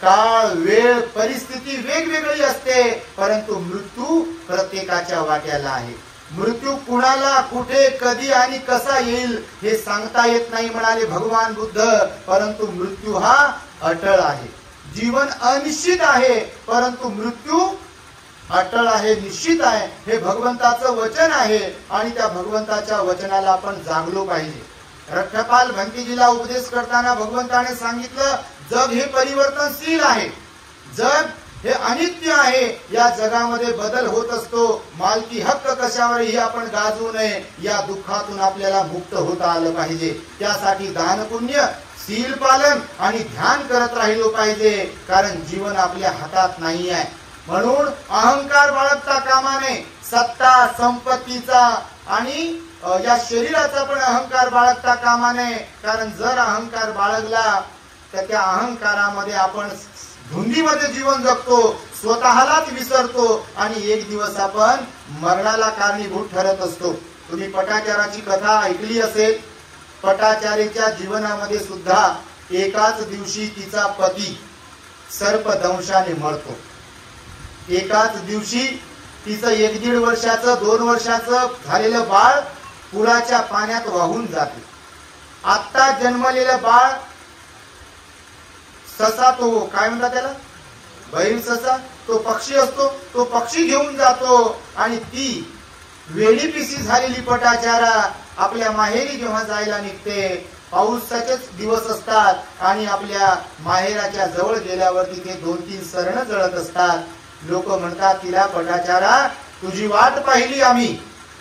काळ, वेळ, परिस्थिती वेगवेगळी असते, परंतु मृत्यू प्रत्येकाच्या वाट्याला आहे. मृत्यू कुणाला, कुठे, कधी आणि कसा येईल हे सांगता येत नाही म्हणाले भगवान बुद्ध. परंतु मृत्यू हा अटळ आहे. जीवन अनिश्चित आहे, परंतु मृत्यू अटळ आहे, निश्चित आहे. हे भगवंताचं वचन आहे आणि त्या भगवंताच्या वचनाला आपण जागलो पाहिजे. रक्षपाल भंतीजीला उपदेश करताना भगवंताने सांगितलं, जग हे परिवर्तनशील आहे, जग हे अनित्य आहे, या जगामध्ये बदल होत असतो. मालकी हक्क कशावरही आपण गाजवू नये. या दुःखातून आपल्याला मुक्त होता आलं पाहिजे. त्यासाठी दान, पुण्य, शील पालन आणि ध्यान करत राहिलो पाहिजे, कारण जीवन आपल्या हातात नाही आहे. म्हणून अहंकार बाळगता कामा नये. सत्ता, संपत्तीचा आणि या शरीराचा पण अहंकार बाळगता कामा नये, कारण जर अहंकार बाळगला तर त्या अहंकारामध्ये आपण धुंदीमध्ये जीवन जगतो, स्वतःलाच विसरतो आणि एक दिवस आपण मरणाला कारणीभूत ठरत असतो. तुम्ही पटाचाराची कथा ऐकली असेल. पटाचारीच्या जीवनामध्ये सुद्धा एकाच दिवशी तिचा पती सर्पदंशाने मरतो. एकाच दिवशी तिचं 1-1.5 वर्षाचं, 2 वर्षाचं झालेलं बाळ पुराच्या पाण्यात वाहून जाते. आत्ता जन्मलेलं बाळ, ससा, तो काय म्हणतात त्याला, बैल ससा, तो पक्षी असतो, तो पक्षी घेऊन जातो. आणि ती वेळी पिसी झालेली पटाचारा आपल्या माहेरी जेव्हा जायला निघते, पावसाचेच दिवस असतात आणि आपल्या माहेराच्या जवळ गेल्यावर तिथे 2-3 सरण जळत असतात. लोक म्हणतात तिला, पटाचारा तुझी वाट पाहिली आम्ही,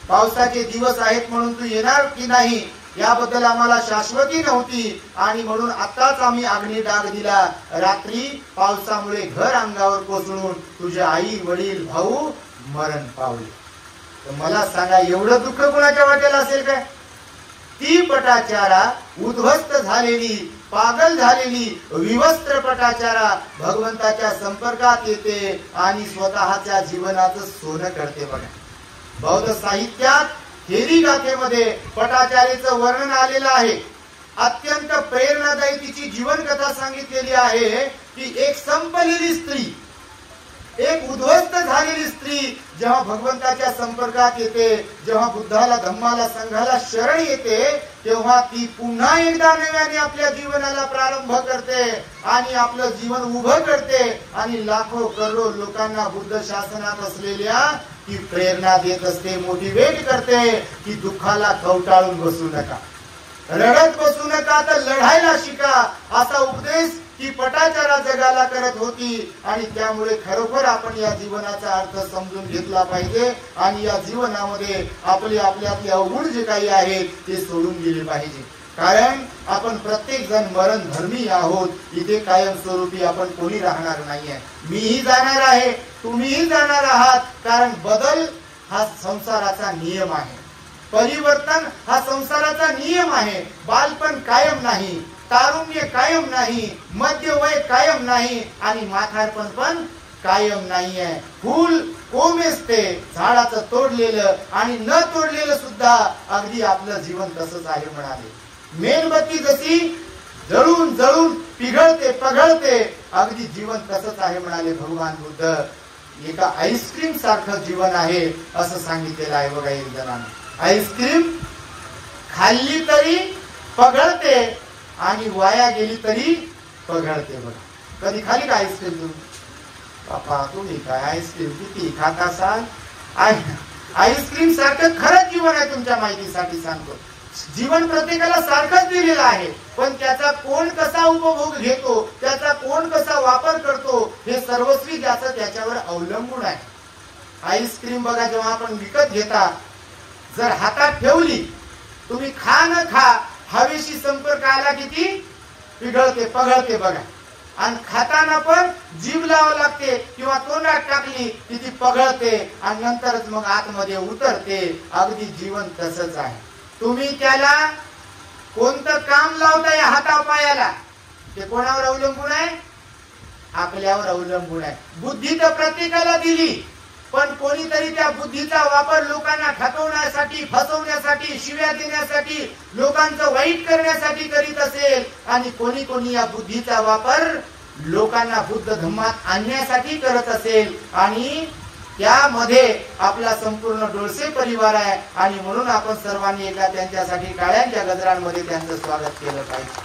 पावसाचे दिवस आहेत म्हणून तू येणार की नाही याबद्दल आम्हाला शाश्वती नव्हती आणि म्हणून आताच आम्ही अग्नी डाग दिला. रात्री पावसामुळे घर अंगावर कोसळून तुझे आई, वडील, भाऊ मरण पावले. तर मला सांगा, एवढं दुःख कोणाच्या वाट्याला असेल काय? ती पटाचारा, उद्ध्वस्त झालेली, पागल झालेली, विवस्त्र पटाचारा भगवंताच्या संपर्कात येते आणि स्वतःच्या जीवनाचं सोनं करते. बघा, बौद्ध साहित्यात थेरी गाथेमध्ये पटाचारीचं वर्णन आलेलं आहे. अत्यंत प्रेरणादायी तिची जीवन कथा सांगितलेली आहे की एक संपलेली स्त्री, एक उद्ध्वस्त झालेली स्त्री जेव्हा भगवंताच्या संपर्कात येते, जेव्हा बुद्धाला, धम्माला, संघाला शरण येते, तेव्हा ती पुन्हा एकदा नव्याने आपल्या जीवनाला प्रारंभ करते आणि आपलं जीवन उभं करते आणि लाखो करोडो लोकांना बुद्ध शासनात असलेल्या ती प्रेरणा देत असते, मोटिवेट करते की दुःखाला कवटाळून बसू नका, रडत बसू नका, तर लढायला शिका. असा उपदेश की पटाचारा जगाला करत होती आणि त्यामुळे खरोखर आपण या जीवनाचा अर्थ समजून घेतला पाहिजे आणि या जीवनामध्ये आपल्यातले अवगुण जे काही आहेत ते सोडून गेले पाहिजे. कारण आपण प्रत्येक जण मरण धर्मी आहोत. इथे कायमस्वरूपी आपण कोणी राहणार नाहीये. मीही जाणार आहे, तुम्हीही जाणार आहात. कारण बदल हा संसाराचा नियम आहे. परिवर्तन हा संसाराचा नियम आहे. बालपण कायम नाही, तारुण्य कायम नाही, मध्यवय कायम नाही आणि म्हातारपण पण कायम नाही आहे. फूल कोमेजते, झाडाचं तोडलेलं आणि न तोडलेलं सुद्धा अगदी आपलं जीवन तसंच आहे म्हणाले. मेणबत्ती जशी जळून जळून पिघळते पघळते, अगदी जीवन तसंच आहे म्हणाले भगवान बुद्ध. एका आईस्क्रीम सारखं जीवन आहे असं सांगितलेलं आहे बघा एक जणांनी. आईस्क्रीम खाल्ली तरी पघळते आणि वाया गेली तरी पघळते. बघा कधी खाली का आईस्क्रीम तुम्ही? बापा तुम्ही काय आईस्क्रीम किती खात असाल? आईस्क्रीम सारखं खरंच जीवन आहे. तुमच्या माहितीसाठी सांगतो, जीवन प्रत्येकाला सारखंच दिलेलं आहे, पण त्याचा कोण कसा उपभोग घेतो, त्याचा कोण कसा वापर करतो, हे सर्वस्वी ज्याचं त्याच्यावर अवलंबून आहे. आईस्क्रीम बघा जेव्हा आपण विकत घेता, जर हातात ठेवली, तुम्ही खा न खा, हवेशी संपर्क आला किती पिघळते पघळते बघा. आणि खाताना पण जीभ लावावं लागते किंवा तोंडात टाकली की ती पघळते आणि नंतरच मग आतमध्ये उतरते. अगदी जीवन तसंच आहे. तुम्ही त्याला कोणतं काम लावताय हातापायाला, ते कोणावर अवलंबून आहे? आपल्यावर अवलंबून आहे. बुद्धी तर प्रत्येकाला दिली, पण कोणीतरी त्या बुद्धीचा वापर लोकांना ठकवण्यासाठी, फसवण्यासाठी, शिव्या देण्यासाठी, लोकांचं वाईट करण्यासाठी करीत असेल आणि कोणी कोणी या बुद्धीचा वापर लोकांना बुद्ध धम्मात आणण्यासाठी करत असेल आणि त्यामध्ये आपला संपूर्ण डोळसे परिवार आहे. आणि म्हणून आपण सर्वांनी एकदा त्यांच्यासाठी टाळ्यांच्या गजरांमध्ये त्यांचं स्वागत केलं पाहिजे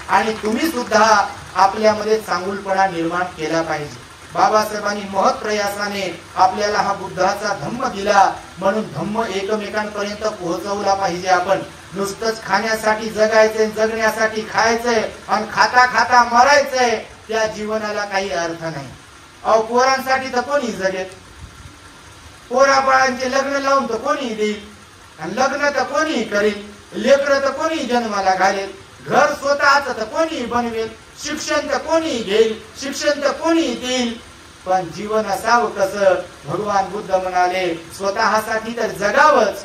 आणि तुम्ही सुद्धा आपल्यामध्ये चांगुलपणा निर्माण केला पाहिजे. बाबासाहेबांनी महत् प्रयासाने आपल्याला हा बुद्धाचा धम्म दिला, म्हणून धम्म एकमेकांपर्यंत पोहोचवला पाहिजे. आपण नुसतंच खाण्यासाठी जगायचंय, जगण्यासाठी खायचंय आणि खाता खाता मरायचंय, त्या जीवनाला काही अर्थ नाही. अहो पोरांसाठी तर कोणी जगेल, पोराबाळांचे लग्न लावून तर कोणी देईल आणि लग्न तर कोणी करेल, लेकरं तर कोणी जन्माला घालेल, घर स्वतःच तर कोणी बनवेल, शिक्षण तर कोणी घेईल, शिक्षण तर कोणी देईल, पण जीवन असावं कसं? भगवान बुद्ध म्हणाले स्वतःसाठी तर जगावंच,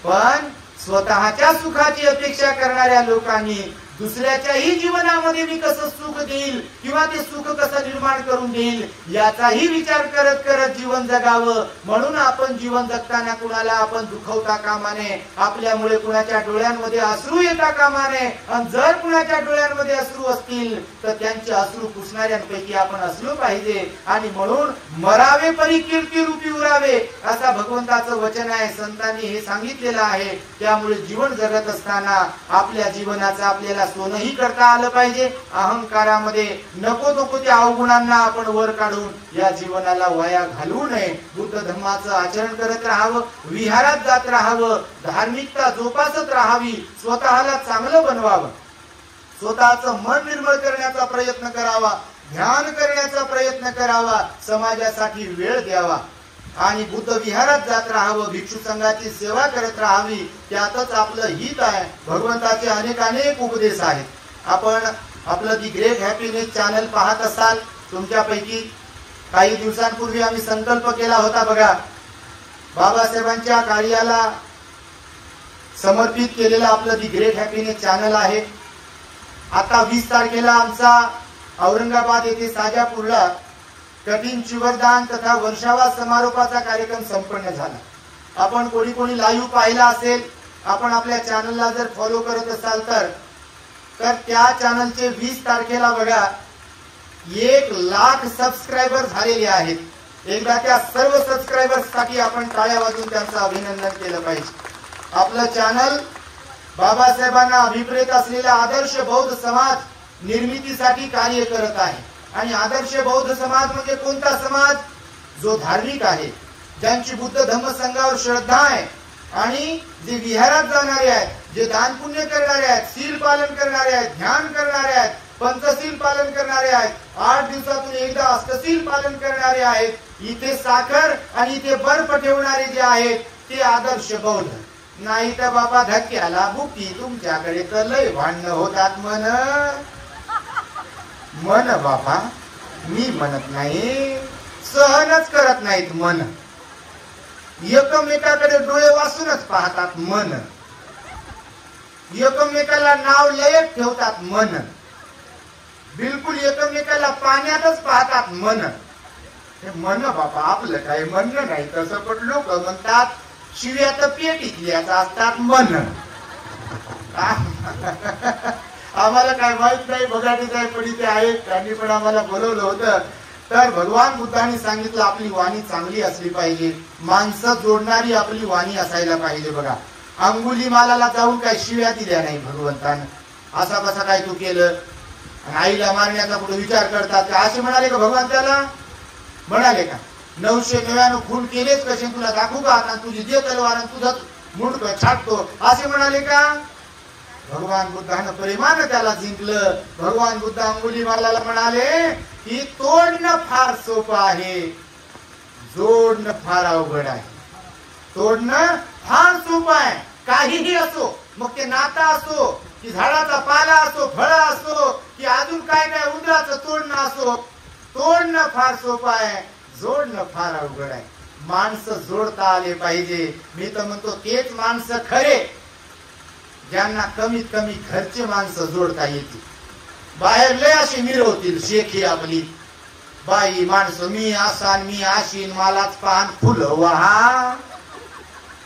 पण स्वतःच्या सुखाची अपेक्षा करणाऱ्या लोकांनी दुसऱ्याच्याही जीवनामध्ये मी कसं सुख देईल किंवा ते सुख कसं निर्माण करून देईल याचाही विचार करत करत जीवन जगावं. म्हणून आपण जीवन जगताना कुणाला आपण दुखवता कामा नये, आपल्यामुळे कुणाच्या डोळ्यांमध्ये अश्रू येता कामा नये. आणि जर कुणाच्या डोळ्यांमध्ये अश्रू असतील तर त्यांचे अश्रू पुसणाऱ्यांपैकी आपण असलो पाहिजे. आणि म्हणून मरावे परी कीर्ती रूपी उरावे असा भगवंताचं वचन आहे, संतांनी हे सांगितलेलं आहे. त्यामुळे जीवन जगत असताना आपल्या जीवनाचा आपल्याला सोनही करता आलं पाहिजे. अहंकारामध्ये नको नको त्या अवगुणांना आपण वर काढून या जीवनाला वाया घालवू नये. बुद्ध धम्माचं आचरण करत राहावं, विहारात जात राहावं, धार्मिकता जोपासत राहावी, स्वतःला चांगलं बनवावं, स्वतःचं मन निर्मळ करण्याचा प्रयत्न करावा, ध्यान करण्याचा प्रयत्न करावा, समाजासाठी वेळ द्यावा आणि बुद्ध विहारात जात राहावं, भिक्षू संघाची सेवा करत राहावी. त्यातच आपलं हित आहे. भगवंताचे अनेक उपदेश आहेत. आपण आपलं दी ग्रेट हॅपीनेस चॅनल पाहत असाल. तुमच्यापैकी काही दिवसांपूर्वी आम्ही संकल्प केला होता बघा, बाबासाहेबांच्या कार्याला समर्पित केलेलं आपलं दी ग्रेट हॅपीनेस चॅनल आहे. आता 20 तारखेला आमचा औरंगाबाद येथे साजापूरला कठीण शिवरदान तथा वर्षावा समारोपाचा कार्यक्रम संपन्न झाला. आपण कोणी कोणी लाईव्ह पाहिला असेल, आपण आपल्या चॅनलला जर फॉलो करत असाल तर त्या चॅनलचे 20 तारखेला बघा 1 लाख सबस्क्रायबर झालेले आहेत. एकदा त्या सर्व सबस्क्रायबर्स साठी आपण टाळ्या वाजवून त्यांचं अभिनंदन केलं पाहिजे. आपलं चॅनल बाबासाहेबांना अभिप्रेत असलेला आदर्श बौद्ध समाज निर्मितीसाठी कार्य करत आहे. आणि आदर्श बौद्ध समाज म्हणजे कोणता समाज? जो धार्मिक आहे, ज्यांची बुद्ध धम्म संघावर श्रद्धा आहे आणि जे विहारात जाणारे आहेत, जे दान पुण्य करणारे आहेत, शील पालन करणारे आहेत, ध्यान करणारे आहेत, पंचशील पालन करणारे आहेत, 8 दिवसातून एकदा अष्टशील पालन करणारे आहेत, इथे साखर आणि इथे बर्फ ठेवणारे जे आहेत ते आदर्श बौद्ध. नाही तर बाबा धक्क्याला बुकी तुमच्याकडे तर लय भांडणं होतात मन बाबा, मी म्हणत नाही, सहनच करत नाहीत मन. एकमेकाकडे डोळे वाचूनच पाहतात मन, एकमेकाला नाव लयच ठेवतात मन, बिलकुल एकमेकाला पाण्यातच पाहतात मन. हे मन बाबा आपलं काही म्हणणं नाही तसं, पण लोक म्हणतात शिव्या तर पेटीतल्याच असतात मन. आम्हाला काय माहित नाही, बघाटी साहेब पण इथे आहेत, त्यांनी पण आम्हाला बोलवलं होतं. तर भगवान बुद्धांनी सांगितलं आपली वाणी चांगली असली पाहिजे, माणसं जोडणारी आपली वाणी असायला पाहिजे. बघा अंगुलीमालाला जाऊन काय शिव्या दिल्या नाही भगवंतानं, असा कसा काय तू केलं, आईला मारण्याचा पुढे विचार करतात का असे म्हणाले का भगवान त्याला? म्हणाले का 999 खून केलेच कसे तुला दाखवू का, आता तुझी जे तलवार तुझं मुंडक छाटतो असे म्हणाले का? भगवान बुद्धानं प्रेमानं त्याला जिंकलं. भगवान बुद्ध अंगुलीमालाला म्हणाले की तोडणं फार सोपं आहे, जोडणं फार अवघड आहे. तोडणं फार सोपं आहे, काहीही असो, मग ते नाता असो की झाडाचा पाला असो, फळ असो की अजून काय काय उंदराचं तोडणं असो, तोडणं फार सोपं आहे, जोडणं फार अवघड आहे. माणसं जोडता आले पाहिजे. मी तर म्हणतो तेच माणसं खरे ज्यांना कमीत कमी घरचे माणसं जोडता येतील. बाहेर लय अशी मिरवतील शेखी आपली बाई माणसं, मी असान मी आशीन, मलाच पान फुलं वाहा,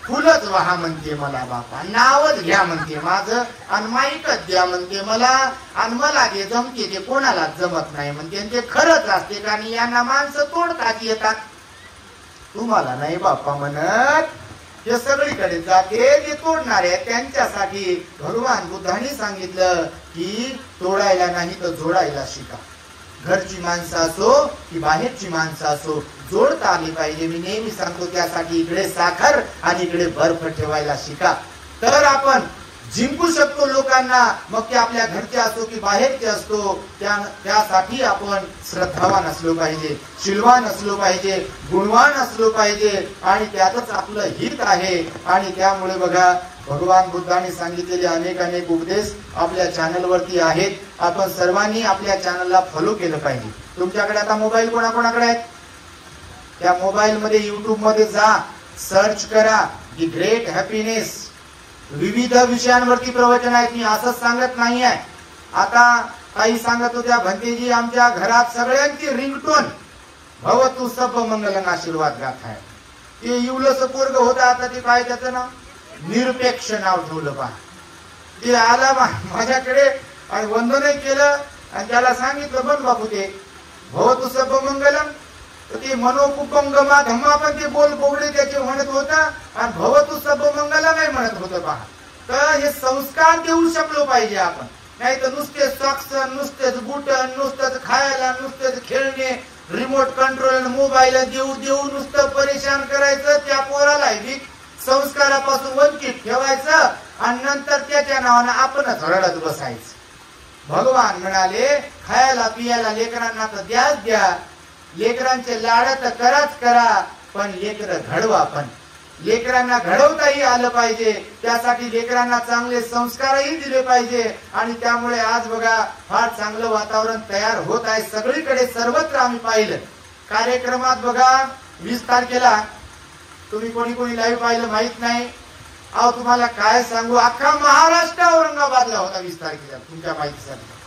फुलच वाहा म्हणते मला बापा, नावच घ्या म्हणते माझं, आणि माईकच द्या म्हणते मला, आणि मला जे जमते ते कोणालाच जमत नाही म्हणते. ते खरंच असते कारण यांना माणसं तोडतात येतात. तुम्हाला नाही बापा म्हणत, ते सगळीकडे जाते ते तोडणारे त्यांच्यासाठी भगवान बुद्धांनी सांगितलं की तोडायला नाही तर जोडायला शिका. घरची माणसं असो की बाहेरची माणसं असो, जोडता आली पाहिजे. मी नेहमी सांगतो त्यासाठी इकडे साखर आणि इकडे बर्फ ठेवायला शिका, तर आपण जिंकू शकतो लोकांना. मग ते आपल्या घरचे असो की बाहेरचे असतो, त्यासाठी आपण श्रद्धावान असलो पाहिजे, शीलवान असलो पाहिजे, गुणवान असलो पाहिजे, आणि त्यातच आपलं हित आहे. आणि त्यामुळे बघा भगवान बुद्धांनी सांगितलेले अनेक अनेक उपदेश आपल्या चॅनलवरती आहेत. आपण सर्वांनी आपल्या चॅनलला फॉलो केलं पाहिजे. तुमच्याकडे आता मोबाईल कोणाकोणाकडे आहेत? त्या मोबाईल मध्ये युट्यूब मध्ये जा, सर्च करा दी ग्रेट हॅपीनेस. विविध विषयांवरती प्रवचन आहेत. मी असंच सांगत नाही आहे. आता काही सांगत होत्या भंतेजी आमच्या घरात सगळ्यांची रिंगटोन भवतु सब मंगलम आशीर्वाद गाथा आहे. ते इवलंच पोरग होतं, आता ते काय त्याचं नाव निरपेक्ष नाव ठेवलं पहा. ते आला माझ्याकडे आणि वंदनही केलं आणि त्याला सांगितलं बघ बापू ते भवतु सब मंगलम, ते मनोकुपंगमा धम्मा पण ते बोल बोगडे त्याचे म्हणत होता आणि भवतु सब मंगलम म्हणत होतं पहा. तर हे संस्कार देऊ शकलो पाहिजे आपण, नाही तर नुसते सॉक्स, नुसतेच बूट, नुसतेच खायला, नुसतेच खेळणे, रिमोट कंट्रोल मोबाईल देऊ देऊ नुसतं परेशान करायचं. त्या पोराला संस्कारापासून वंचित ठेवायचं आणि नंतर त्याच्या नावानं आपणच रडत बसायचं. भगवान म्हणाले खायला पियाला लेकरांना तर द्याच द्या, लेकरांचे लाड तर कराच करा, पण लेकर घडवा. पण लेकरांना घडवताही आलं पाहिजे, त्यासाठी लेकरांना चांगले संस्कारही दिले पाहिजे. आणि त्यामुळे आज बघा फार चांगलं वातावरण तयार होत आहे सगळीकडे, सर्वत्र आम्ही पाहिलं. कार्यक्रमात बघा 20 तारखेला तुम्ही कोणी कोणी लाईव्ह पाहिलं माहित नाही. अहो तुम्हाला काय सांगू, अख्खा महाराष्ट्र औरंगाबादला होता 20 तारखेला. तुमच्या माहितीसाठी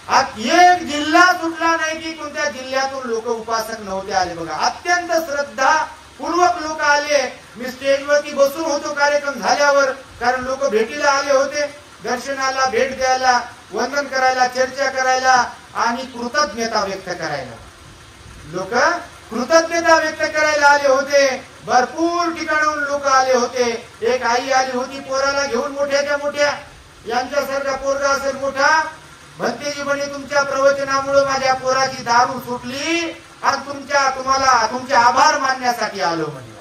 आज एक जिल्हा सुटला नाही की कोणत्या जिल्ह्यातून लोक उपासक नव्हते आले. बघा अत्यंत श्रद्धा पूर्वक लोक आले. मी स्टेजवरती बसून होतो कार्यक्रम झाल्यावर, कारण लोक भेटीला आले होते, दर्शनाला, भेट द्यायला, वंदन करायला, चर्चा करायला आणि कृतज्ञता व्यक्त करायला. लोक कृतज्ञता व्यक्त करायला आले होते. भरपूर ठिकाणाहून लोक आले होते. एक आई आली होती पोराला घेऊन, मोठ्याच्या मोठ्या, यांच्यासारखा पोरगा असेल मोठा, भंतेजी म्हणे तुमच्या प्रवचनामुळे माझ्या पोराची दारू सुटली आणि तुम्हाला तुमचे आभार मानण्यासाठी आलो म्हणे.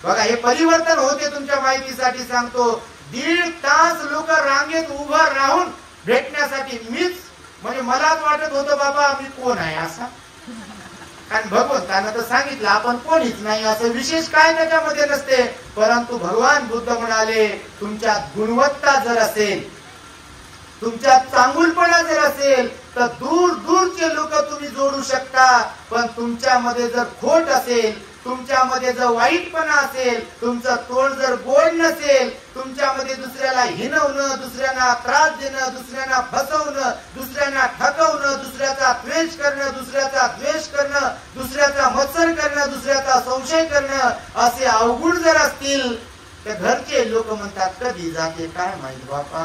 बघा हे परिवर्तन होते. तुमच्या माहितीसाठी सांगतो, 1.5 तास लोक रांगेत उभं राहून भेटण्यासाठी. मीच म्हणजे मलाच वाटत होतं बाबा मी कोण आहे असा, कारण भगवंतानं तर सांगितलं आपण कोणीच नाही, असं विशेष काय त्याच्यामध्ये नसते. परंतु भगवान बुद्ध म्हणाले तुमच्यात गुणवत्ता जर असेल, तुमच्यात चांगुलपणा जर असेल तर दूर दूरचे लोक तुम्ही जोडू शकता. पण तुमच्यामध्ये जर खोट असेल, तुमच्यामध्ये जर वाईटपणा असेल, तुमचं तोंड जर गोड नसेल, तुमच्यामध्ये दुसऱ्याला हिणवणं, दुसऱ्यांना त्रास देणं, दुसऱ्यांना फसवणं, दुसऱ्यांना ठकवणं, दुसऱ्याचा द्वेष करणं, दुसऱ्याचा मत्सर करणं, दुसऱ्याचा संशय करणं, असे अवगुण जर असतील तर घरचे लोक म्हणतात कधी जाते काय माहित बापा,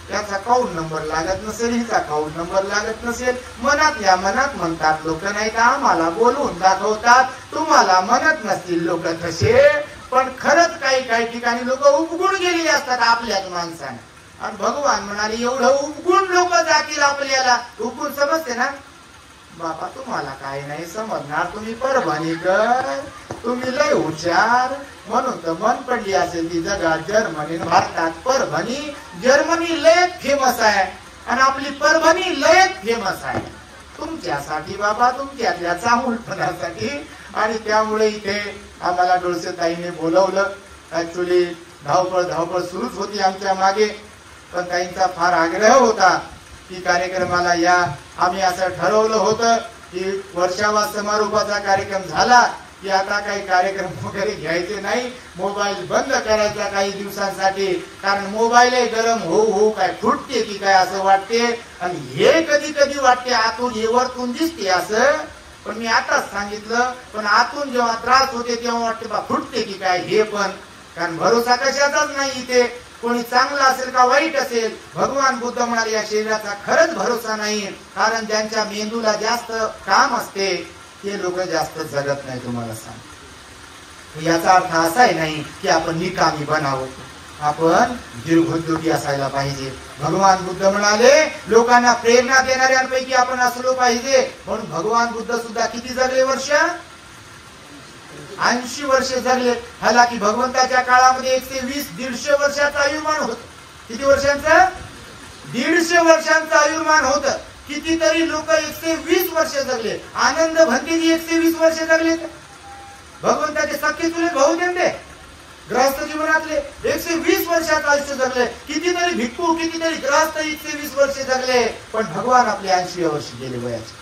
त्याचा काउंट नंबर लागत नसेल, हिचा काउंट नंबर लागत नसेल. मनातल्या मनात म्हणतात लोक, नाही तर आम्हाला बोलवून दाखवतात. तुम्हाला म्हणत नसतील लोक तसे, पण खरंच काही ठिकाणी लोक उपगुण गेलेली असतात आपल्याच माणसाने. आणि भगवान म्हणाले एवढं उपगुण लोक जातील आपल्याला. उपगुण समजते ना बापा, तुम्हाला काही नाही समजणार. तुम्ही परभणीकर, तुम्ही लय हुशार, म्हणून तर मन पडली असेल ती जगात जर्मनी भारतात. परभणी जर्मनी लय फेमस आहे आणि आपली परभणी लय फेमस आहे तुमच्यासाठी बाबा, तुमच्यातल्या चांगुलपणासाठी. आणि त्यामुळे इथे आम्हाला डोळसे ताईने बोलवलं. ऍक्च्युली धावपळ सुरूच होती आमच्या मागे, पण ताईंचा फार आग्रह होता की कार्यक्रमाला या. आम्ही असं ठरवलं होतं की वर्षावा समारोपाचा कार्यक्रम झाला की आता काही कार्यक्रम वगैरे घ्यायचे नाही, मोबाईल बंद करायचा काही दिवसांसाठी. कारण मोबाईल गरम होऊ काय फुटते की काय असं वाटते. आणि हे कधी कधी वाटते आतून, हे वरतून दिसते असं, पण मी आताच सांगितलं. पण आतून जेव्हा त्रास होते तेव्हा वाटते बा फुटते की काय हे पण. कारण भरोसा कशाचाच नाही इथे, कोणी चांगला असेल का वाईट असेल. भगवान बुद्ध म्हणाले या शरीराचा खरंच भरोसा नाही. कारण ज्यांच्या मेंदूला जास्त काम असते ते लोक जास्त जगत नाही. तुम्हाला सांग, याचा अर्थ असाही नाही की आपण निकामी बनावं, आपण दीर्घोद्योगी असायला पाहिजे. भगवान बुद्ध म्हणाले लोकांना प्रेरणा देणाऱ्यांपैकी आपण असलो पाहिजे. म्हणून भगवान बुद्ध सुद्धा किती जगले वर्ष? 80 वर्षे जगले. हालाकी भगवंताच्या काळामध्ये 120-150 वर्षाचं आयुर्मान होत. किती वर्षांचं? 150 वर्षांचं आयुर्मान होतं. कितीतरी लोक 120 वर्ष जगले. आनंद भंतेजी 120 वर्ष जगले. भगवंताचे सख्खे चुलत भाऊ त्यांचे ग्रहस्थ जीवनातले 120 वर्षाचं आयुष्य जगले. कितीतरी भिक्खू, कितीतरी ग्रहस्थ 120 वर्ष जगले. पण भगवान आपले 80 वर्ष गेले वयाचे.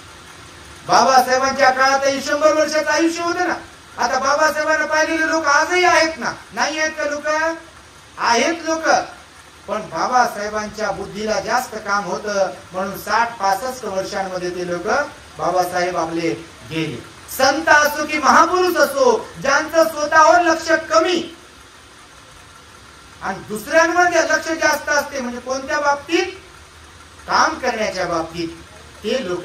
बाबासाहेबांच्या काळात 100 वर्षाचं आयुष्य होतं ना. आता बाबासाहेबांना पाहिलेले लोक आजही आहेत ना, नाही आहेत का लोक? आहेत लोक. पण बाबासाहेबांच्या बुद्धीला जास्त काम होतं म्हणून 60-65 वर्षांमध्ये ते लोक बाबासाहेब आपले गेले. संत असो की महापुरुष असो, ज्यांचं स्वतःवर लक्ष कमी आणि दुसऱ्यांमध्ये लक्ष जास्त असते, म्हणजे कोणत्या बाबतीत? काम करण्याच्या बाबतीत, ते लोक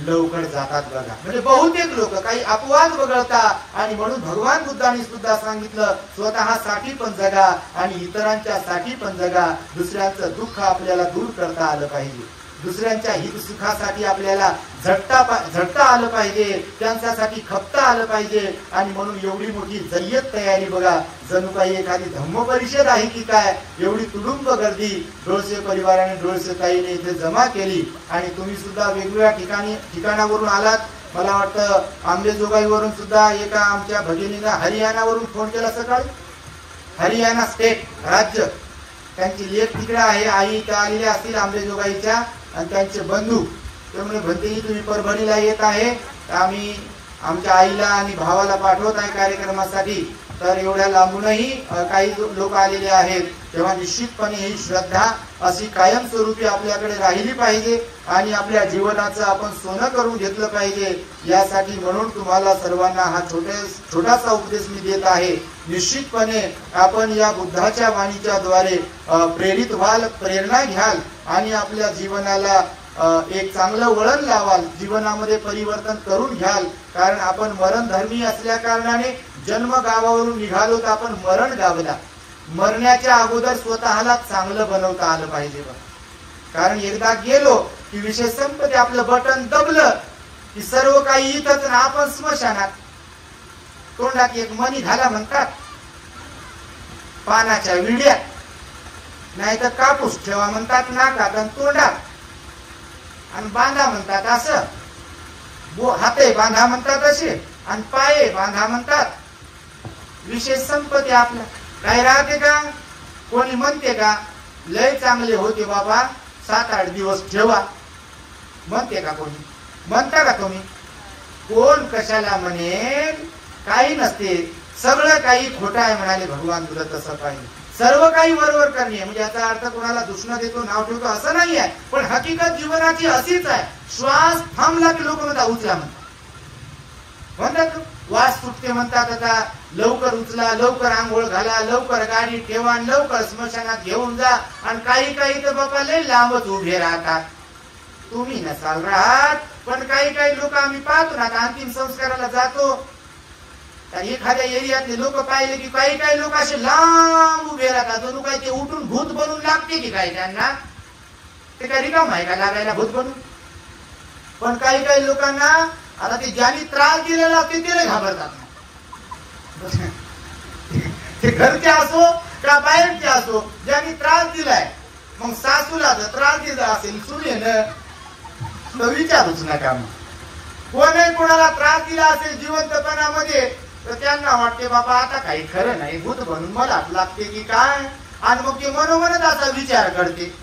लवकर जातात बघा. म्हणजे बहुतेक लोक काही अपवाद वगळतात. आणि म्हणून भगवान बुद्धांनी सुद्धा सांगितलं स्वतःसाठी पण जगा आणि इतरांच्या साठी पण जगा. दुसऱ्यांचं दुःख आपल्याला दूर करता आलं पाहिजे, दुसऱ्यांच्या हित सुखासाठी आपल्याला झटता आलं पाहिजे, त्यांच्यासाठी खपता आलं पाहिजे. आणि म्हणून एवढी मोठी जय्यत तयारी बघा, जणू काही एखादी धम्म परिषद आहे की काय. एवढी तुडुंब गर्दी डोळसे परिवाराने, डोळसे ताईने इथे जमा केली. आणि तुम्ही सुद्धा वेगवेगळ्या ठिकाणावरून आलात. मला वाटतं आंबेजोगाईवरून सुद्धा एका आमच्या भगिनीनं हरियाणावरून फोन केला सकाळी. हरियाणा स्टेट राज्य, त्यांची लेख तिकडे आहे. आई त्या आलेल्या असतील आंबेजोगाईच्या आणि त्यांचे बंधू. त्यामुळे भंतेजी तुम्ही परभणीला येत आहे, आम्ही आमच्या आईला आणि भावाला पाठवत आहे कार्यक्रमासाठी. तर एवढ्या लांबूनही काही लोक आलेले आहेत. तेव्हा निश्चितपणे ही श्रद्धा अशी कायमस्वरूपी आपल्याकडे राहिली पाहिजे आणि आपल्या जीवनाचं आपण सोनं करून घेतलं पाहिजे. यासाठी म्हणून तुम्हाला सर्वांना हा छोटासा उपदेश मी देत आहे. निश्चितपणे आपण या बुद्धाच्या वाणीच्या द्वारे प्रेरित व्हाल, प्रेरणा घ्याल आणि आपल्या जीवनाला एक चांगलं वळण लावाल, जीवनामध्ये परिवर्तन करून घ्याल. कारण आपण मरणधर्मी असल्या कारणाने जन्म गावावरून निघालो तर आपण मरण गावला. मरण्याच्या अगोदर स्वतःला चांगलं बनवता आलं पाहिजे. कारण एकदा गेलो की विषय संपते. आपलं बटन दबलं की सर्व काही इथंच ना, आपण स्मशानात. तोंडात एक मणी घाला म्हणतात पानाच्या विड्यात, नाही तर कापूस ठेवा म्हणतात नाकात आणि तोंडात, आणि बांधा म्हणतात असं. हाते बांधा म्हणतात असे आणि पाये बांधा म्हणतात. विषय संपते आपला. काय राहते का? कोणी म्हणते का लय चांगले होते बाबा 7-8 दिवस ठेवा? म्हणते का कोणी? म्हणता का तुम्ही? कोण कशाला म्हणेल? काही नसते, सगळं काही खोटं आहे म्हणाले भगवान बुद्ध. तसं काही सर्व काही बरोबर करणे म्हणजे याचा अर्थ कोणाला दुष्ण देतो, नाव ठेवतो असं नाही आहे. पण हकीकत जीवनाची अशीच आहे. श्वास थांबला की लोक म्हणतात उचला म्हणतात, वास सुटते म्हणतात, आता लवकर उचला, लवकर आंघोळ घाला, लवकर गाडी ठेवा, लवकर स्मशानात घेऊन जा. आणि काही काही तर बापा लय लांबच उभे राहतात. तुम्ही नसाल राहत, पण काही काही लोक आम्ही पाहतो ना, अंतिम संस्काराला जातो तर एखाद्या एरियातले लोक पाहिले की काही काही लोक असे लांब उभे राहतात. जणू काय ते उठून भूत बनून लागते की काय त्यांना, ते काय रिकाम आहे का लागायला भूत बनून. पण काही काही लोकांना आता ते ज्यांनी त्रास दिलेला असते ते घाबरतात. ते घरचे असो का बाहेरचे असो, ज्यांनी त्रास दिलाय, मग सासूला जर त्रास दिला असेल सुनेनं तर विचारूच नका. मग कोणी कोणाला त्रास दिला असेल जिवंतपणामध्ये तर त्यांना वाटते बाबा आता काही खरं नाही, भूत बनून मला लागते की काय. आणि मग ते मनोमनच असा विचार करते,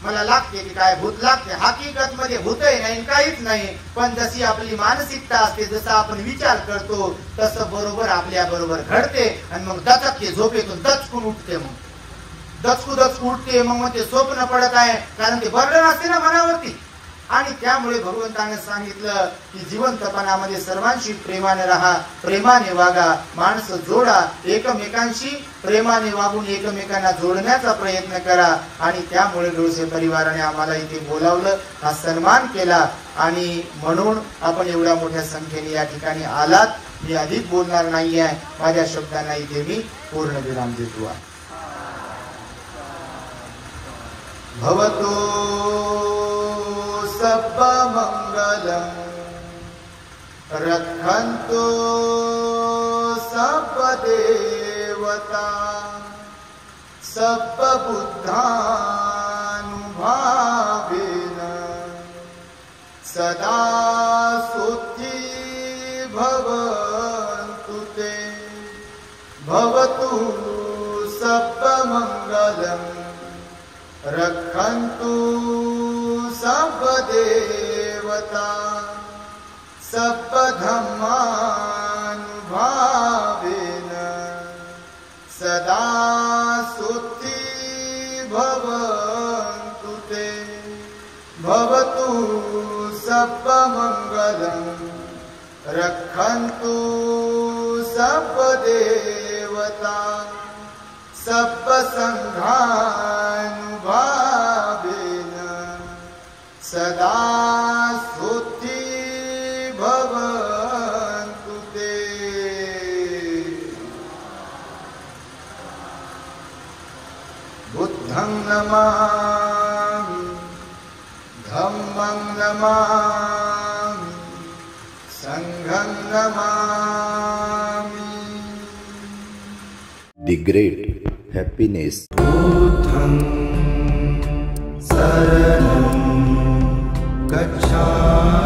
मला लागते की काय, भूत लागते. हकीकत मध्ये भूतही नाही काहीच नाही. पण जशी आपली मानसिकता असते, जसा आपण विचार करतो तसं बरोबर आपल्या बरोबर घडते. आणि मग दचकते, झोपेतून दचकून उठते, मग दचकू उठते. मग ते स्वप्न पडत आहे, कारण ते बर्डन असते ना मनावरती. आणि त्यामुळे भगवंताने सांगितलं की जिवंतपणामध्ये सर्वांशी प्रेमाने राहा, प्रेमाने वागा, माणसं जोडा, एकमेकांशी प्रेमाने वागून एकमेकांना जोडण्याचा प्रयत्न करा. आणि त्यामुळे डोळसे परिवाराने आम्हाला इथे बोलावलं, हा सन्मान केला. आणि म्हणून आपण एवढ्या मोठ्या संख्येने या ठिकाणी आलात. मी अधिक बोलणार नाहीये, माझ्या शब्दांना इथे मी पूर्ण विराम देतो आहे. भवतो सब्ब मंगलम रक्षन्तु सब्ब देवता सब्ब बुद्धानुभावेन सदा सुखी भवन्तु ते. भवतु सब्ब मंगलम रक्षन्तु सब्ब देवता सब्ब धम्मानुभावेन सदा सुखी भवन्तु ते. भवतु सब्ब मंगलम रक्षन्तु सब्ब देवता सब्ब संघानुभावेन सदा सुखी भवन्तु ते. बुद्धं नमामि, धम्मं नमामि, संघं नमामि. The great happiness. बुद्धं शरणं गच्छामि.